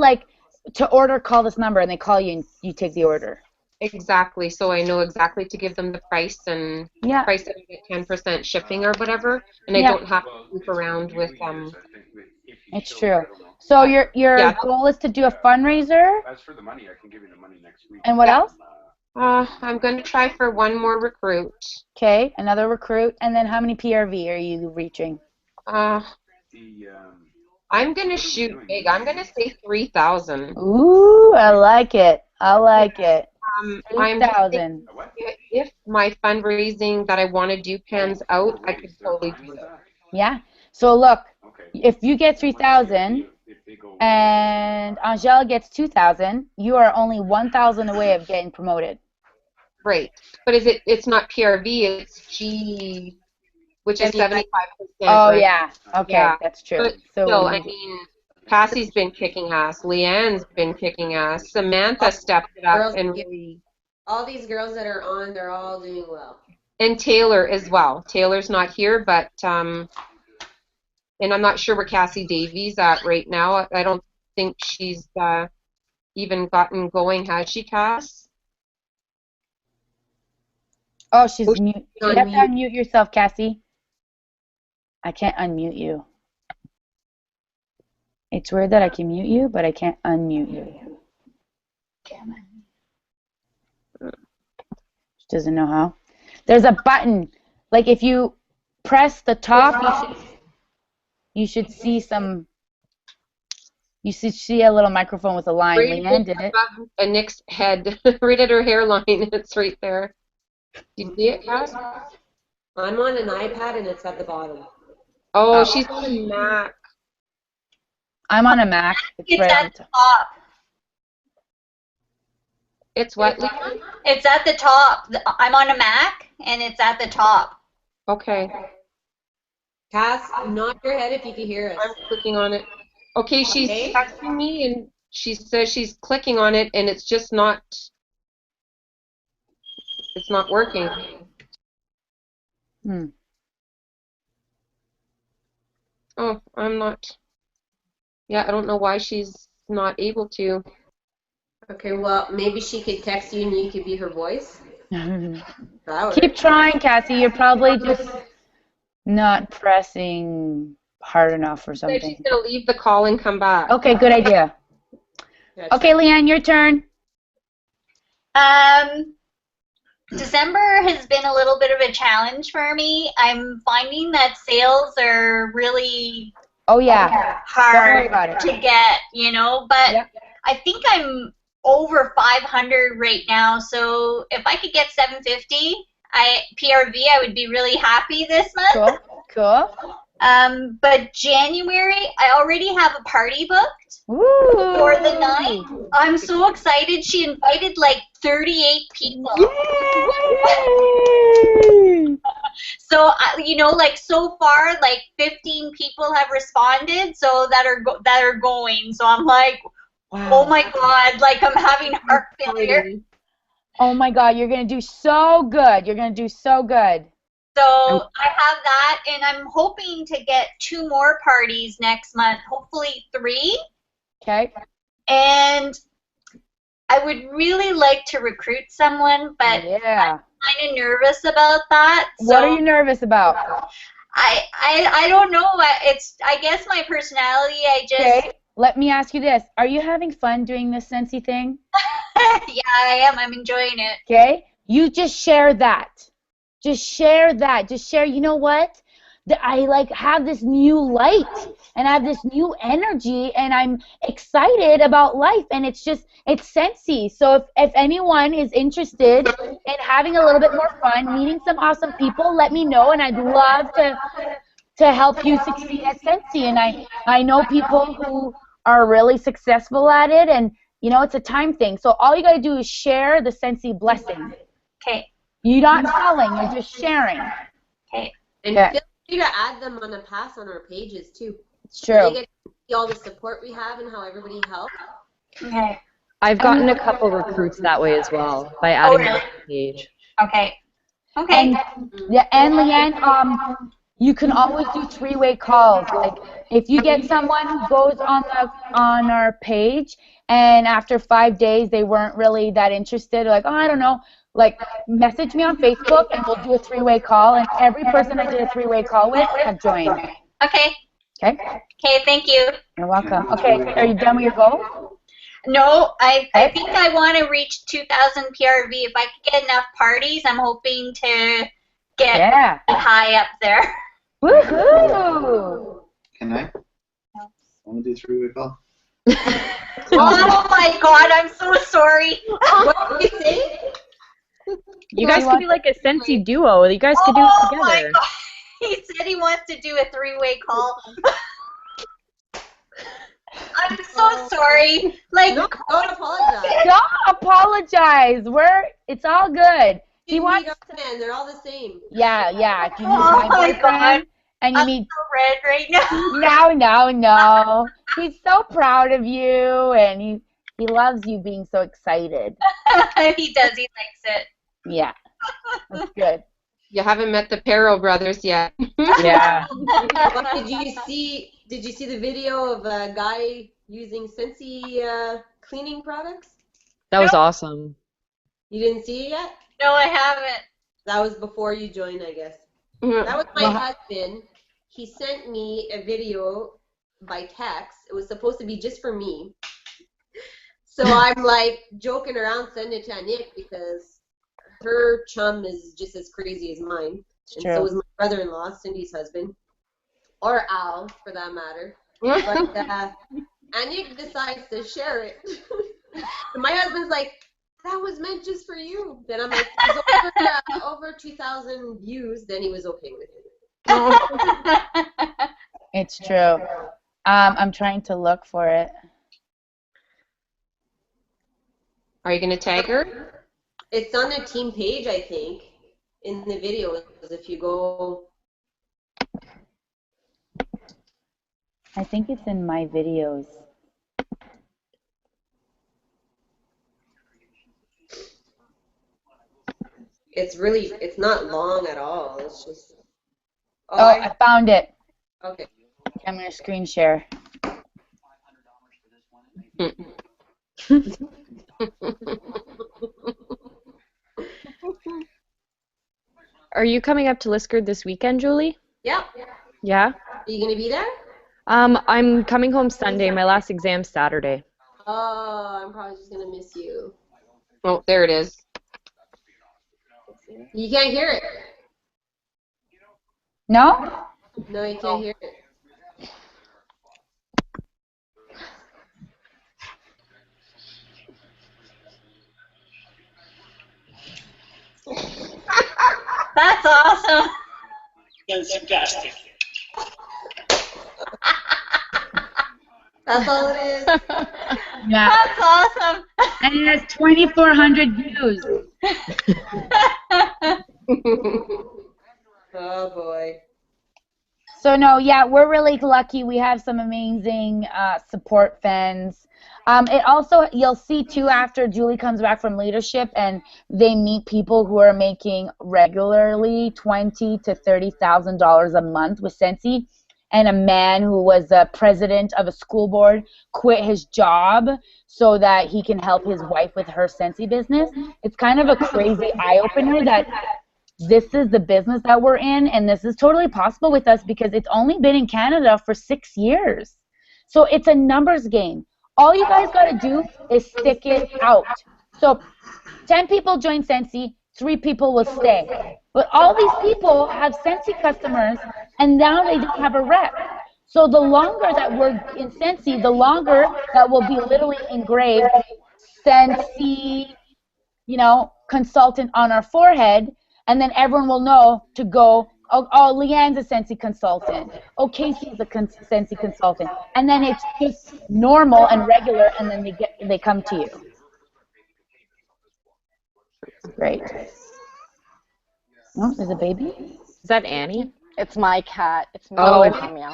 to order, call this number, and they call you and you take the order. Exactly, so I know exactly to give them the price and price it at 10% shipping or whatever, and I don't have to loop around with It's true. So your goal is to do a fundraiser. As for the money, I can give you the money next week. And what else? I'm going to try for one more recruit. Okay, another recruit, and then how many PRV are you reaching? I'm going to shoot big. I'm going to say 3,000. Ooh, I like it. 3,000. If my fundraising that I want to do pans out, I could totally do it. Yeah. So look, if you get 3,000 and Angela gets 2,000, you are only 1,000 away of getting promoted. Right. But it's not PRV, it's G, which is 75%. Oh, right? yeah. Okay, yeah. That's true. But still, I mean, Cassie's been kicking ass. Leanne's been kicking ass. Samantha stepped it up and really. All these girls that are on, they're all doing well. And Taylor as well. Taylor's not here, but and I'm not sure where Cassie Davies at right now. I don't think she's even gotten going. Has she, Cass? Oh, she's mute. You have to unmute yourself, Cassie. I can't unmute you. It's weird that I can mute you, but I can't unmute you. She doesn't know how. There's a button. Like if you press the top, you should see some. You should see a little microphone with a line. Leanne did it. A Nick's head, right at her hairline. It's right there. Do you see it, Cass? I'm on an iPad and it's at the bottom. Oh, she's on a Mac. I'm on a Mac. It's right at the top. It's what? It's at the top. I'm on a Mac and it's at the top. Okay. Cass, nod your head if you can hear us. I'm clicking on it. Okay, she's texting me and she says she's clicking on it and it's just not. It's not working. Oh, I'm not. Yeah, I don't know why she's not able to. Okay, well, maybe she could text you and you could be her voice. Keep trying, Cassie. You're probably just not pressing hard enough or something. She's going to leave the call and come back. Okay, good idea. Okay, Leanne, your turn. December has been a little bit of a challenge for me. I'm finding that sales are really hard to get, but I think I'm over 500 right now, so if I could get 750 PRV, I would be really happy this month. Cool. But January, I already have a party booked for the night. I'm so excited. She invited like 38 people. Yay! So, so far, like 15 people have responded, so that are going. So I'm like, oh my God, like I'm having heart failure. Oh my God, you're going to do so good. So I have that, and I'm hoping to get 2 more parties next month, hopefully 3. Okay. And I would really like to recruit someone, but I'm kind of nervous about that. What are you nervous about? I don't know. I guess my personality. let me ask you this. Are you having fun doing this Scentsy thing? Yeah, I am. I'm enjoying it. Okay? You just share that. Just share that. Just share, you know what? I like have this new light and I have this new energy and I'm excited about life and it's Scentsy. So if anyone is interested in having a little bit more fun, meeting some awesome people, let me know and I'd love to help you succeed at Scentsy. And I know people who are really successful at it and you know it's a time thing. So all you gotta do is share the Scentsy blessing. Okay. You're not selling, you're just sharing. Okay. And feel free to add them on a pass on our pages too. It's true. They get to see all the support we have and how everybody helps. Okay. I've gotten a couple recruits that way as well by adding them to the page. Okay. Okay. And Leanne, you can always do three-way calls. Like if you get someone who goes on our page and after 5 days they weren't really that interested, like, oh, I don't know, like message me on Facebook and we'll do a three-way call. And every person I did a three-way call with have joined. Okay. Okay? Okay, thank you. You're welcome. Okay, are you done with your goal? No, I think I want to reach 2,000 PRV. If I could get enough parties, I'm hoping to get high up there. Woohoo! Can I? I want to do 3-way call. Oh my God, I'm so sorry. What did you say? You guys could be like a Scentsy duo. You guys could do it together. Oh my God. He said he wants to do a 3-way call. I'm so sorry. Like, No, don't apologize. Don't apologize. It's all good. He wants to. They're all the same. Yeah. If you meet my boyfriend and you meet so red right now. No. He's so proud of you and he loves you being so excited. He does. He likes it. Yeah. That's good. You haven't met the Perro brothers yet. Yeah. Did you see the video of a guy using Scentsy cleaning products? That was awesome. You didn't see it yet? No, I haven't. That was before you joined, I guess. That was my husband. He sent me a video by text. It was supposed to be just for me. So I'm like joking around, sending it to Anik because her chum is just as crazy as mine. And so is my brother-in-law, Cindy's husband. Or Al, for that matter. But Anik decides to share it. And my husband's like, that was meant just for you. Then I'm like, it's over 2,000 views. Then he was okay with it. It's true. I'm trying to look for it. Are you going to tag her? It's on the team page, I think, in the video. If you go... I think it's in my videos. It's not long at all. It's just... Oh, I found it. Okay. I'm going to screen share. Are you coming up to Liskeard this weekend, Julie? Yeah. Yeah? Are you going to be there? I'm coming home Sunday. My last exam's Saturday. Oh, I'm probably just going to miss you. Oh, there it is. You can't hear it. No? No, you can't hear it. That's awesome. Fantastic. That's all it is. Yeah. That's awesome. And it has 2,400 views. Oh, boy. So, no, yeah, we're really lucky. We have some amazing support fans. It also, you'll see, too, after Julie comes back from leadership and they meet people who are making regularly $20,000 to $30,000 a month with Scentsy, and a man who was the president of a school board quit his job so that he can help his wife with her Scentsy business. It's kind of a crazy eye-opener that this is the business that we're in, and this is totally possible with us because it's only been in Canada for 6 years. So it's a numbers game. All you guys got to do is stick it out. So 10 people join Scentsy, 3 people will stay. But all these people have Scentsy customers, and now they don't have a rep. So the longer that we're in Scentsy, the longer that will be literally engraved Scentsy, consultant on our forehead, and then everyone will know to go, oh, Leanne's a Scentsy consultant. Oh, Casey's a Scentsy consultant. And then it's just normal and regular, and then they come to you. Great. Oh, there's a baby? Is that Annie? It's my cat. It's me. Oh, meow.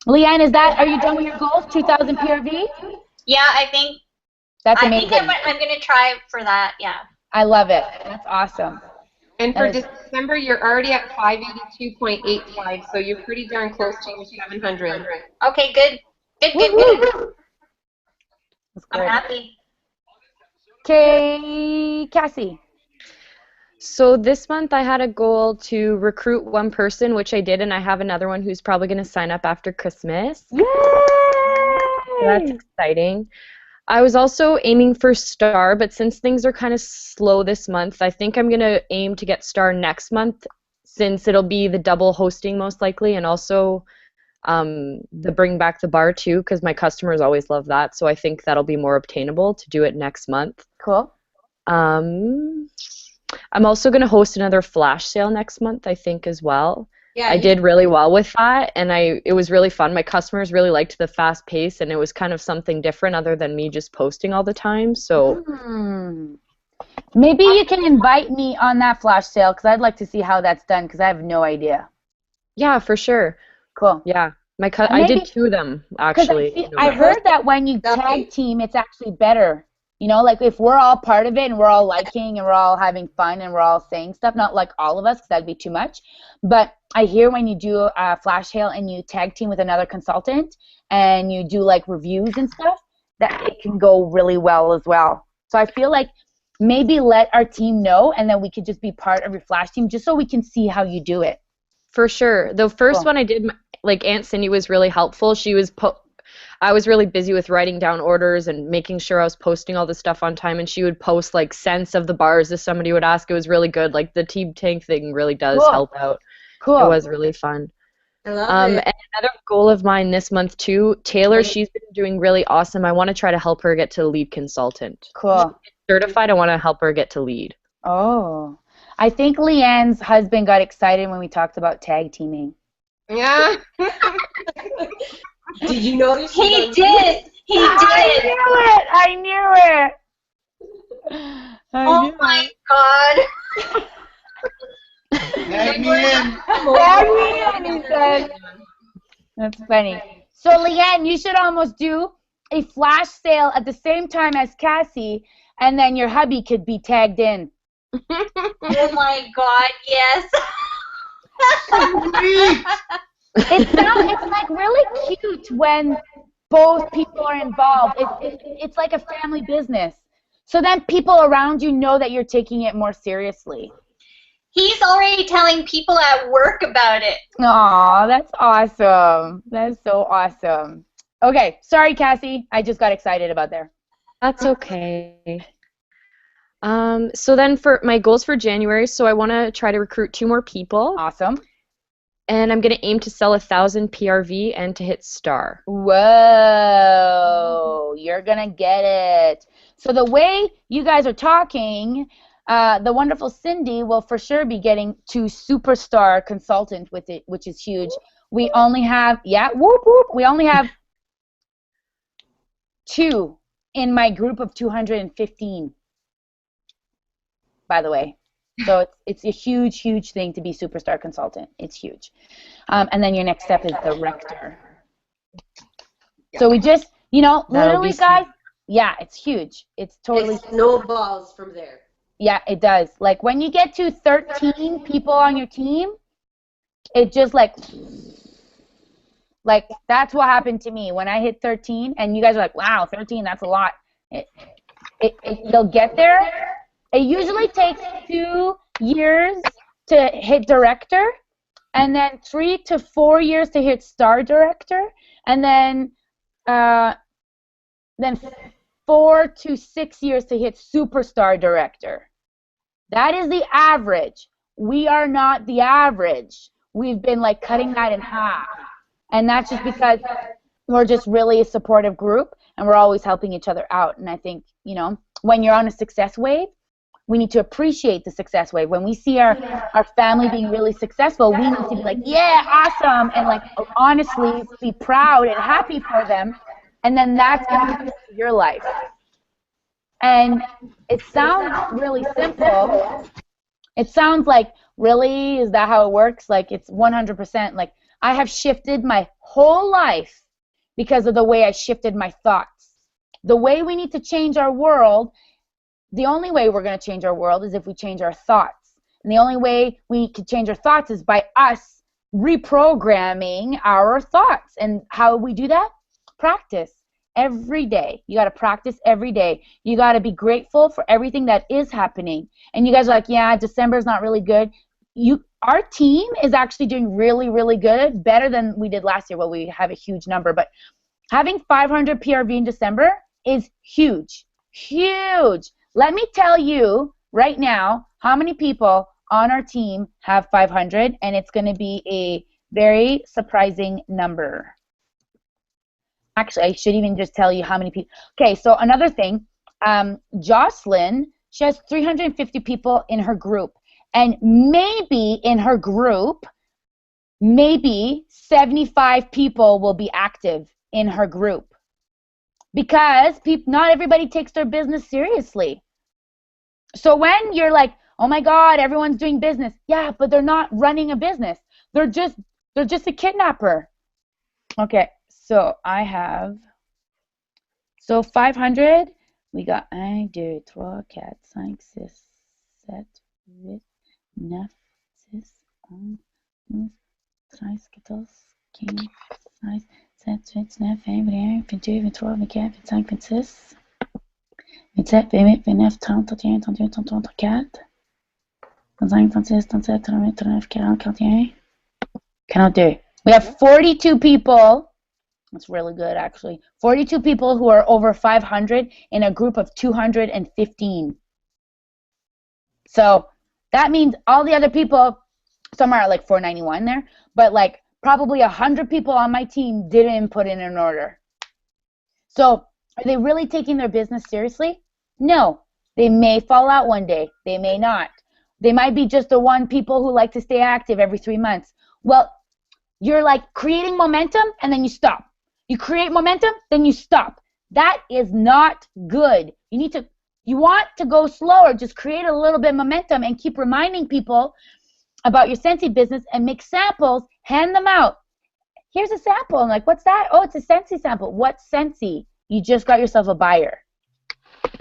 Leanne, are you done with your goals? 2,000 PRV? Yeah, I think. That's amazing. I think I'm going to try for that, yeah. I love it. That's awesome. And for December, you're already at 582.85, so you're pretty darn close to your 700. Okay, good. Good. That's great. I'm happy. Okay, Cassie. So this month I had a goal to recruit 1 person, which I did, and I have another one who's probably going to sign up after Christmas. Yay! That's exciting. I was also aiming for Star, but since things are kind of slow this month, I think I'm going to aim to get Star next month, since it'll be the double hosting most likely, and also the bring back the bar too, because my customers always love that, so I think that'll be more obtainable to do it next month. Cool. I'm also going to host another flash sale next month, I think, as well. Yeah, I did really well with that, and it was really fun. My customers really liked the fast pace, and it was kind of something different other than me just posting all the time. So maybe you can invite me on that flash sale, because I'd like to see how that's done, because I have no idea. Yeah, for sure. Cool. Yeah, I did 2 of them actually. I heard that when you tag team, it's actually better. Like if we're all part of it and we're all liking and we're all having fun and we're all saying stuff, not like all of us, because that'd be too much. But I hear when you do a flash sale and you tag team with another consultant and you do like reviews and stuff, that it can go really well as well. So I feel like maybe let our team know, and then we could just be part of your flash team just so we can see how you do it. For sure. The first one I did, like Aunt Cindy was really helpful. I was really busy with writing down orders and making sure I was posting all the stuff on time, and she would post like scents of the bars if somebody would ask. It was really good. Like the team tank thing really does help out. Cool. It was really fun. I love it. And another goal of mine this month too, Taylor, she's been doing really awesome. I want to try to help her get to lead consultant. Cool. Certified, I want to help her get to lead. Oh. I think Leanne's husband got excited when we talked about tag teaming. Yeah. Did you notice? He did. I knew it. Oh my God. Tag me in. Tag me in, he said. That's funny. So Leanne, you should almost do a flash sale at the same time as Cassie, and then your hubby could be tagged in. Oh my God, yes. It's like really cute when both people are involved. It's like a family business. So then people around you know that you're taking it more seriously. He's already telling people at work about it. Aw, that's awesome. That's so awesome. Okay, sorry, Cassie. I just got excited about there. That's okay. So then for my goals for January, so I want to try to recruit 2 more people. Awesome. And I'm going to aim to sell 1,000 PRV and to hit Star. Whoa, you're going to get it. So the way you guys are talking, the wonderful Cindy will for sure be getting to Superstar Consultant with it, which is huge. We only have, we only have 2 in my group of 215, by the way. So it's a huge, huge thing to be Superstar Consultant. It's huge. And then your next step is Director. So we just, literally, guys, yeah, it's huge. It's totally. It snowballs from there. Yeah, it does. Like when you get to 13 people on your team, it just like that's what happened to me when I hit 13. And you guys are like, wow, 13, that's a lot. You'll get there. It usually takes 2 years to hit Director, and then 3 to 4 years to hit star director, and then 4 to 6 years to hit superstar director. That is the average. We are not the average. We've been like cutting that in half. And that's just because we're just really a supportive group and we're always helping each other out. And I think, you know, when you're on a success wave, we need to appreciate the success wave. When we see our family being really successful, we need to be like, yeah, awesome, and like honestly be proud and happy for them. And then that's going to be your life. And it sounds really simple. It sounds like, really, is that how it works? Like it's 100%. Like I have shifted my whole life because of the way I shifted my thoughts. The way we need to change our world, the only way we're going to change our world is if we change our thoughts. And the only way we can change our thoughts is by us reprogramming our thoughts. And how we do that? Practice. Every day. You got to practice every day. You got to be grateful for everything that is happening. And you guys are like, yeah, December is not really good. Our team is actually doing really, really good, better than we did last year. Well, we have a huge number, but having 500 PRV in December is huge, huge. Let me tell you right now how many people on our team have 500, and it's going to be a very surprising number. Actually, I should even just tell you how many people. Okay, so another thing, Jocelyn, she has 350 people in her group. And maybe in her group, maybe 75 people will be active in her group. Because not everybody takes their business seriously. So when you're like, oh my God, everyone's doing business. Yeah, but they're not running a business. They're just a kidnapper. Okay. So I have, 500, we got 1, 2, 3, 4, 5, 6, 7, 8, 9, 10, 11, 12, 13, 14, 15, 16, 17, 18, 19, 20, 21, 22, 23, 24, 25, 26, 27, 28, 29, 30, 31, 32, 33, 34, 35, 36, 37, 38, 39, 40, 41. We have 42 people. That's really good, actually. 42 people who are over 500 in a group of 215. So that means all the other people, some are like 491 there, but like probably 100 people on my team didn't put in an order. So are they really taking their business seriously? No. They may fall out one day. They may not. They might be just the one people who like to stay active every 3 months. Well, you're like creating momentum and then you stop. You create momentum, then you stop. That is not good. You want to go slower, just create a little bit of momentum and keep reminding people about your Scentsy business and make samples, hand them out. Here's a sample. I'm like, what's that? Oh, it's a Scentsy sample. What's Scentsy? You just got yourself a buyer.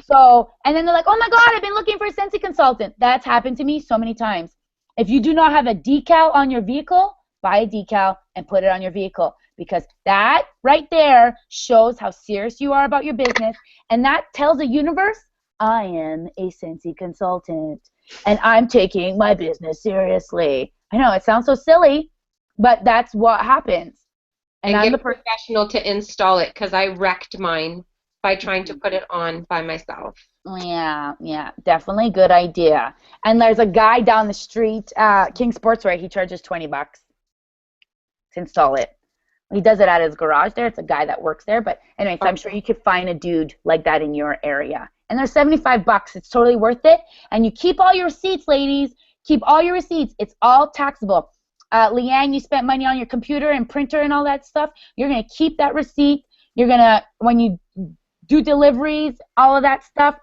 So, and then they're like, oh my God, I've been looking for a Scentsy consultant. That's happened to me so many times. If you do not have a decal on your vehicle, buy a decal and put it on your vehicle. Because that right there shows how serious you are about your business. And that tells the universe, I am a Scentsy consultant. And I'm taking my business seriously. I know, it sounds so silly, but that's what happens. And I'm the professional to install it because I wrecked mine by trying to put it on by myself. Yeah, definitely good idea. And there's a guy down the street, King Sportswear, he charges $20 to install it. He does it at his garage there. It's a guy that works there. But anyway, so I'm sure you could find a dude like that in your area. And they're $75. It's totally worth it. And you keep all your receipts, ladies. Keep all your receipts. It's all taxable. Leanne, you spent money on your computer and printer and all that stuff. You're going to keep that receipt. You're going to, when you do deliveries, all of that stuff,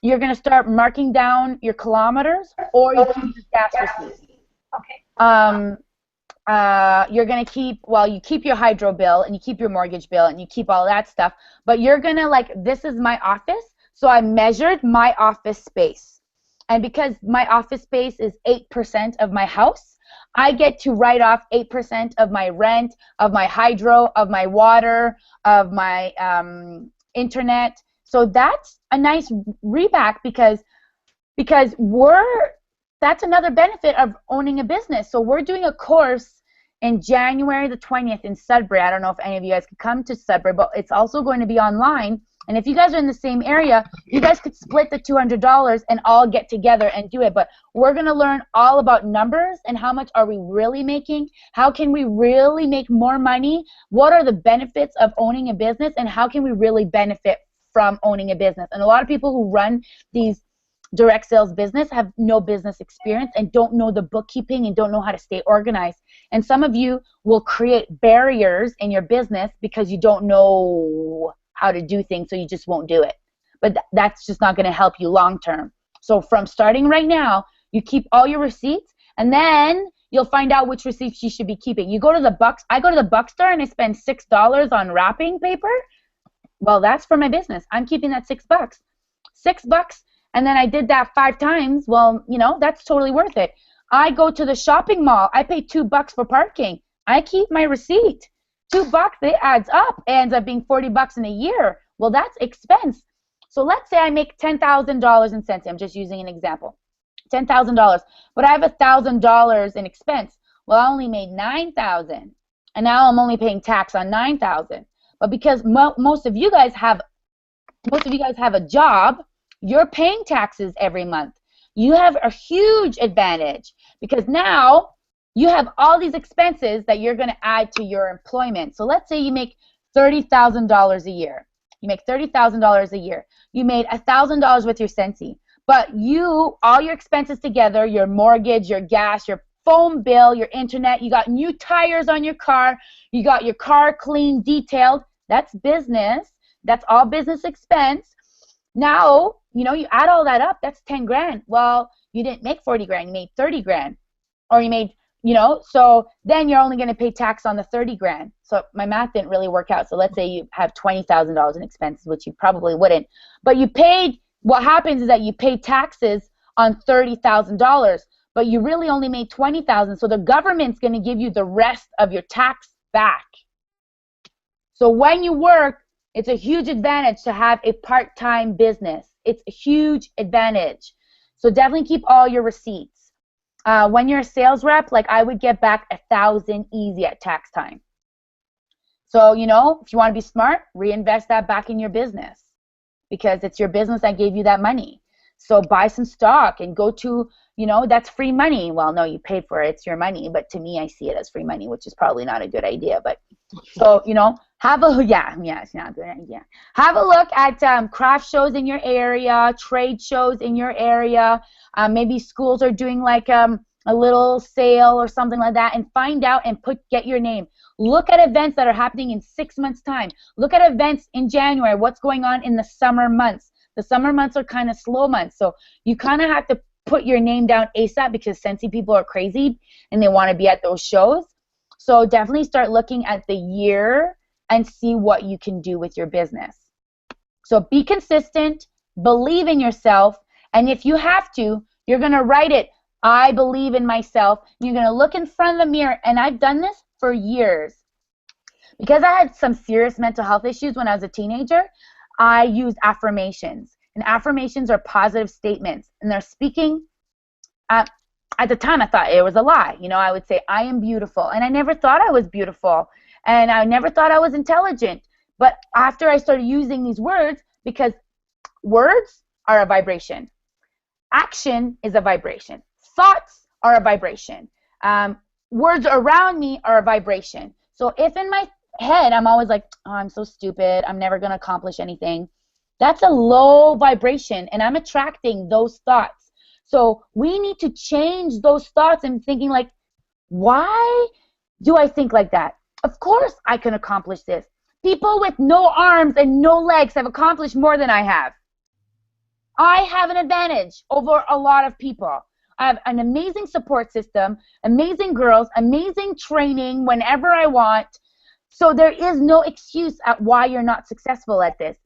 you're going to start marking down your kilometers or you keep your gas receipts. Okay. You're going to keep, you keep your hydro bill and you keep your mortgage bill and you keep all that stuff, but you're going to this is my office, so I measured my office space. And because my office space is 8% of my house, I get to write off 8% of my rent, of my hydro, of my water, of my internet. So that's a nice reback because we're that's another benefit of owning a business. So we're doing a course in January the 20th in Sudbury. I don't know if any of you guys could come to Sudbury, but it's also going to be online. And if you guys are in the same area, you guys could split the $200 and all get together and do it. But we're going to learn all about numbers and how much are we really making, how can we really make more money, what are the benefits of owning a business, and how can we really benefit from owning a business. And a lot of people who run these direct sales business have no business experience and don't know the bookkeeping and don't know how to stay organized. And some of you will create barriers in your business because you don't know how to do things, so you just won't do it. But that's just not going to help you long term. So from starting right now, you keep all your receipts, and then you'll find out which receipts you should be keeping. You go to the Bucks. I go to the Buckstore and I spend $6 on wrapping paper. Well, that's for my business. I'm keeping that $6. $6. And then I did that 5 times. Well, you know, that's totally worth it. I go to the shopping mall. I pay $2 for parking. I keep my receipt. $2, it adds up. It ends up being $40 in a year. Well, that's expense. So let's say I make $10,000 in Scentsy. I'm just using an example. $10,000. But I have $1,000 in expense. Well, I only made $9,000. And now I'm only paying tax on $9,000. But because most of you guys have a job, you're paying taxes every month. You have a huge advantage because now you have all these expenses that you're going to add to your employment. So let's say you make $30,000 a year. You make $30,000 a year. You made $1,000 with your Scentsy. But all your expenses together, your mortgage, your gas, your phone bill, your internet, you got new tires on your car, you got your car clean, detailed. That's business. That's all business expense. Now, you know, you add all that up, that's 10 grand. Well, you didn't make 40 grand, you made 30 grand. Or you made, you know, so then you're only going to pay tax on the 30 grand. So my math didn't really work out. So let's say you have $20,000 in expenses, which you probably wouldn't. But you paid, what happens is that you pay taxes on $30,000, but you really only made $20,000. So the government's going to give you the rest of your tax back. So when you work, it's a huge advantage to have a part-time business. It's a huge advantage. So definitely keep all your receipts. When you're a sales rep, like I would get back $1,000 easy at tax time. So, you know, if you want to be smart, reinvest that back in your business because it's your business that gave you that money. So buy some stock and go to, you know, that's free money. Well, no, you paid for it. It's your money. But to me, I see it as free money, which is probably not a good idea. But so, you know, it's not a good idea. Have a look at craft shows in your area, trade shows in your area. Maybe schools are doing like a little sale or something like that, and find out and get your name. Look at events that are happening in 6 months' time. Look at events in January, what's going on in the summer months. The summer months are kind of slow months, so you kind of have to put your name down ASAP because Scentsy people are crazy and they want to be at those shows. So definitely start looking at the year and see what you can do with your business. So be consistent, believe in yourself, and if you have to, you're going to write it, I believe in myself. You're going to look in front of the mirror, and I've done this for years. Because I had some serious mental health issues when I was a teenager, I used affirmations. And affirmations are positive statements, and they're speaking. At the time, I thought it was a lie. You know, I would say, I am beautiful, and I never thought I was beautiful. And I never thought I was intelligent. But after I started using these words, because words are a vibration. Action is a vibration. Thoughts are a vibration. Words around me are a vibration. So if in my head I'm always like, oh, I'm so stupid, I'm never going to accomplish anything, that's a low vibration, and I'm attracting those thoughts. So we need to change those thoughts and thinking like, why do I think like that? Of course I can accomplish this. People with no arms and no legs have accomplished more than I have. I have an advantage over a lot of people. I have an amazing support system, amazing girls, amazing training whenever I want. So there is no excuse at why you're not successful at this.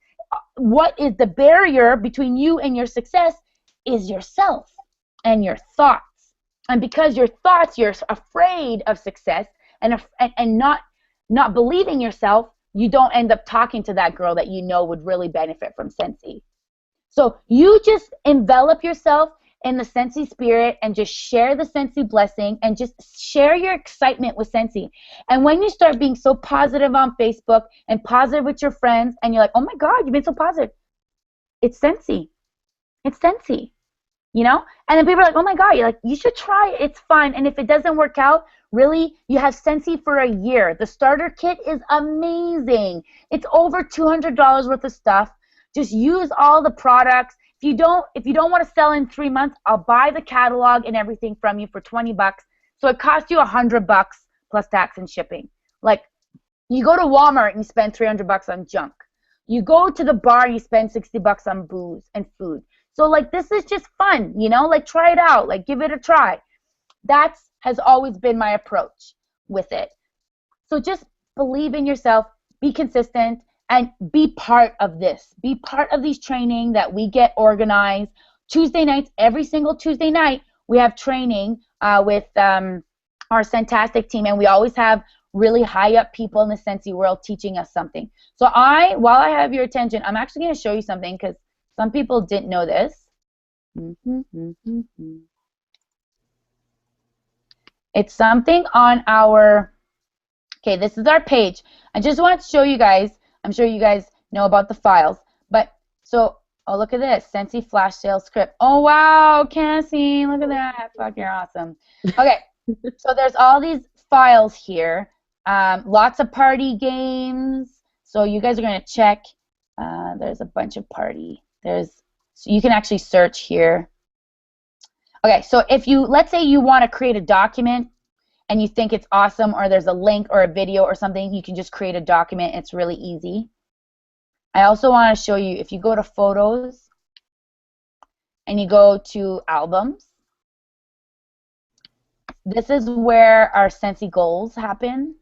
What is the barrier between you and your success is yourself and your thoughts. And because your thoughts, you're afraid of success and not believing yourself, you don't end up talking to that girl that you know would really benefit from Scentsy. So you just envelop yourself in the Scentsy spirit and just share the Scentsy blessing and just share your excitement with Scentsy. And when you start being so positive on Facebook and positive with your friends and you're like, oh my God, you've been so positive. It's Scentsy. It's Scentsy. You know? And then people are like, oh my God, you're like, you should try it. It's fun. And if it doesn't work out, really, you have Scentsy for a year. The starter kit is amazing. It's over $200 worth of stuff. Just use all the products. If you don't want to sell in 3 months, I'll buy the catalog and everything from you for $20. So it costs you $100 plus tax and shipping. Like, you go to Walmart and you spend $300 on junk. You go to the bar and you spend $60 on booze and food. So like, this is just fun, you know? Like, try it out. Like, give it a try. That has always been my approach with it. So just believe in yourself, be consistent, and be part of this. Be part of these training that we get organized. Tuesday nights, every single Tuesday night, we have training with our Scentastic team, and we always have really high up people in the Scentsy world teaching us something. So while I have your attention, I'm actually going to show you something because some people didn't know this. It's something on our, okay, this is our page. I just wanted to show you guys. I'm sure you guys know about the files. But, so, oh, look at this. Scentsy flash sale script. Oh, wow, Cassie, look at that. Fuck, you're awesome. Okay, so there's all these files here. Lots of party games. So you guys are going to check. There's a bunch of party. So you can actually search here. Okay, so if you, let's say you want to create a document and you think it's awesome, or there's a link or a video or something, you can just create a document. It's really easy. I also want to show you, if you go to photos and you go to albums, this is where our Scentsy goals happen.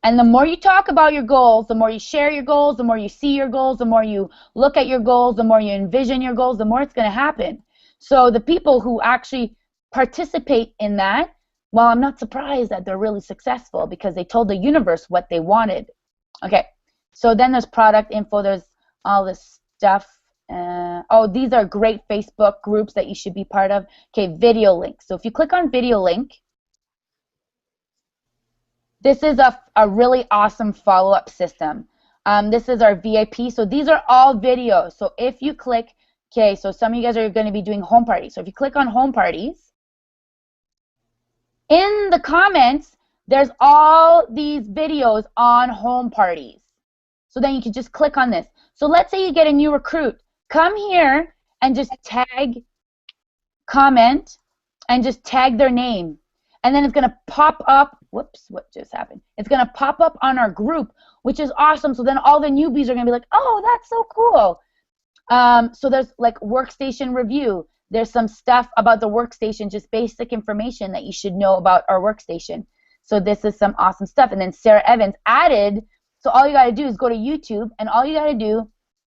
And the more you talk about your goals, the more you share your goals, the more you see your goals, the more you look at your goals, the more you envision your goals, the more it's going to happen. So the people who actually participate in that, well, I'm not surprised that they're really successful because they told the universe what they wanted. Okay, so then there's product info, there's all this stuff. Oh, these are great Facebook groups that you should be part of. Okay, video link. So if you click on video link, this is a really awesome follow-up system. This is our VIP. So these are all videos. So if you click, okay, so some of you guys are going to be doing home parties. So if you click on home parties, in the comments, there's all these videos on home parties. So then you can just click on this. So let's say you get a new recruit. Come here and just tag, comment, and just tag their name. And then it's going to pop up, whoops, what just happened? It's going to pop up on our group, which is awesome. So then all the newbies are going to be like, oh, that's so cool. So there's like workstation review. There's some stuff about the workstation, just basic information that you should know about our workstation. So this is some awesome stuff. And then Sarah Evans added, so all you got to do is go to YouTube, and all you got to do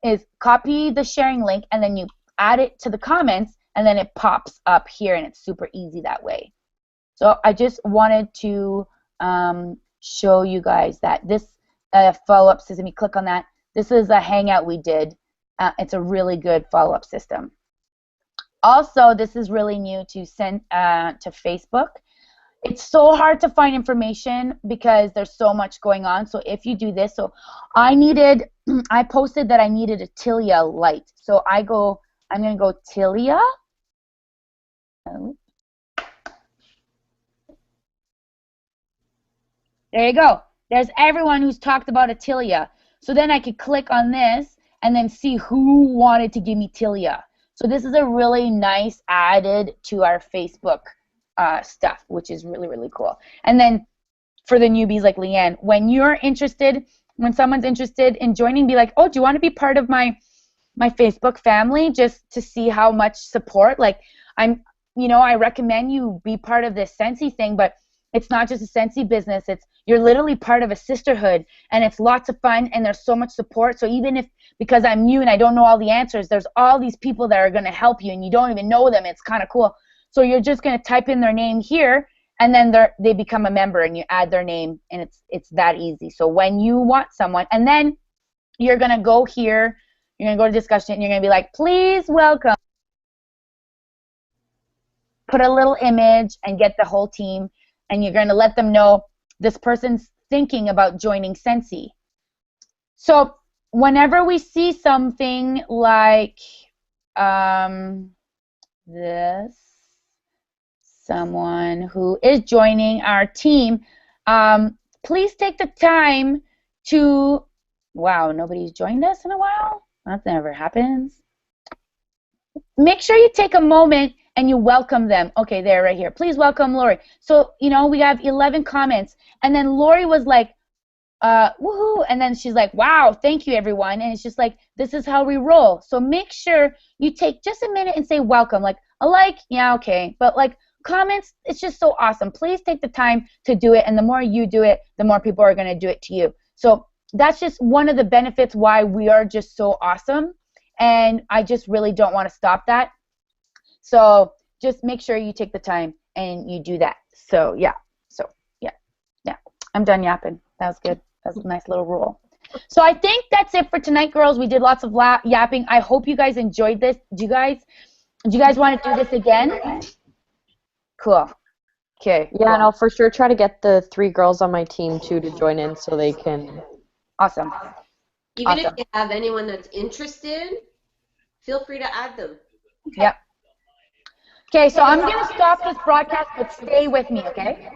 is copy the sharing link, and then you add it to the comments, and then it pops up here, and it's super easy that way. So I just wanted to show you guys that this follow-up system, you click on that. This is a Hangout we did. It's a really good follow-up system. Also, this is really new to Facebook. It's so hard to find information because there's so much going on. So if you do this, so I posted that I needed a Tilia light. So I'm going to go Tilia. Oh. There you go. There's everyone who's talked about a Tilia. So then I could click on this and then see who wanted to give me Tilia. So this is a really nice added to our Facebook stuff, which is really, really cool. And then for the newbies like Leanne, when someone's interested in joining, be like, oh, do you want to be part of my Facebook family just to see how much support? Like, I recommend you be part of this Scentsy thing, but it's not just a Scentsy business. You're literally part of a sisterhood, and it's lots of fun, and there's so much support. So even if, because I'm new and I don't know all the answers, there's all these people that are going to help you, and you don't even know them. It's kind of cool. So you're just going to type in their name here, and then they become a member, and you add their name, and it's that easy. So when you want someone, and then you're going to go here, you're going to go to discussion, and you're going to be like, please welcome put a little image and get the whole team, and you're going to let them know this person's thinking about joining Scentsy. So whenever we see something like this, someone who is joining our team, please take the time to, wow, nobody's joined us in a while? That never happens. Make sure you take a moment and you welcome them. Okay, they're right here. Please welcome Lori. So, you know, we have 11 comments. And then Lori was like, woohoo. And then she's like, wow, thank you, everyone. And it's just like, this is how we roll. So make sure you take just a minute and say welcome. Like, a like, yeah, okay. But like comments, it's just so awesome. Please take the time to do it. And the more you do it, the more people are going to do it to you. So that's just one of the benefits why we are just so awesome. And I just really don't want to stop that. So just make sure you take the time and you do that. So yeah. I'm done yapping. That was good. That was a nice little roll. So I think that's it for tonight, girls. We did lots of yapping. I hope you guys enjoyed this. Do you guys want to do this again? Cool. Okay. Yeah, and I'll for sure try to get the 3 girls on my team too to join in so they can. Awesome. Even if you have anyone that's interested, feel free to add them. Yep. Okay, so I'm going to stop this broadcast, but stay with me, okay?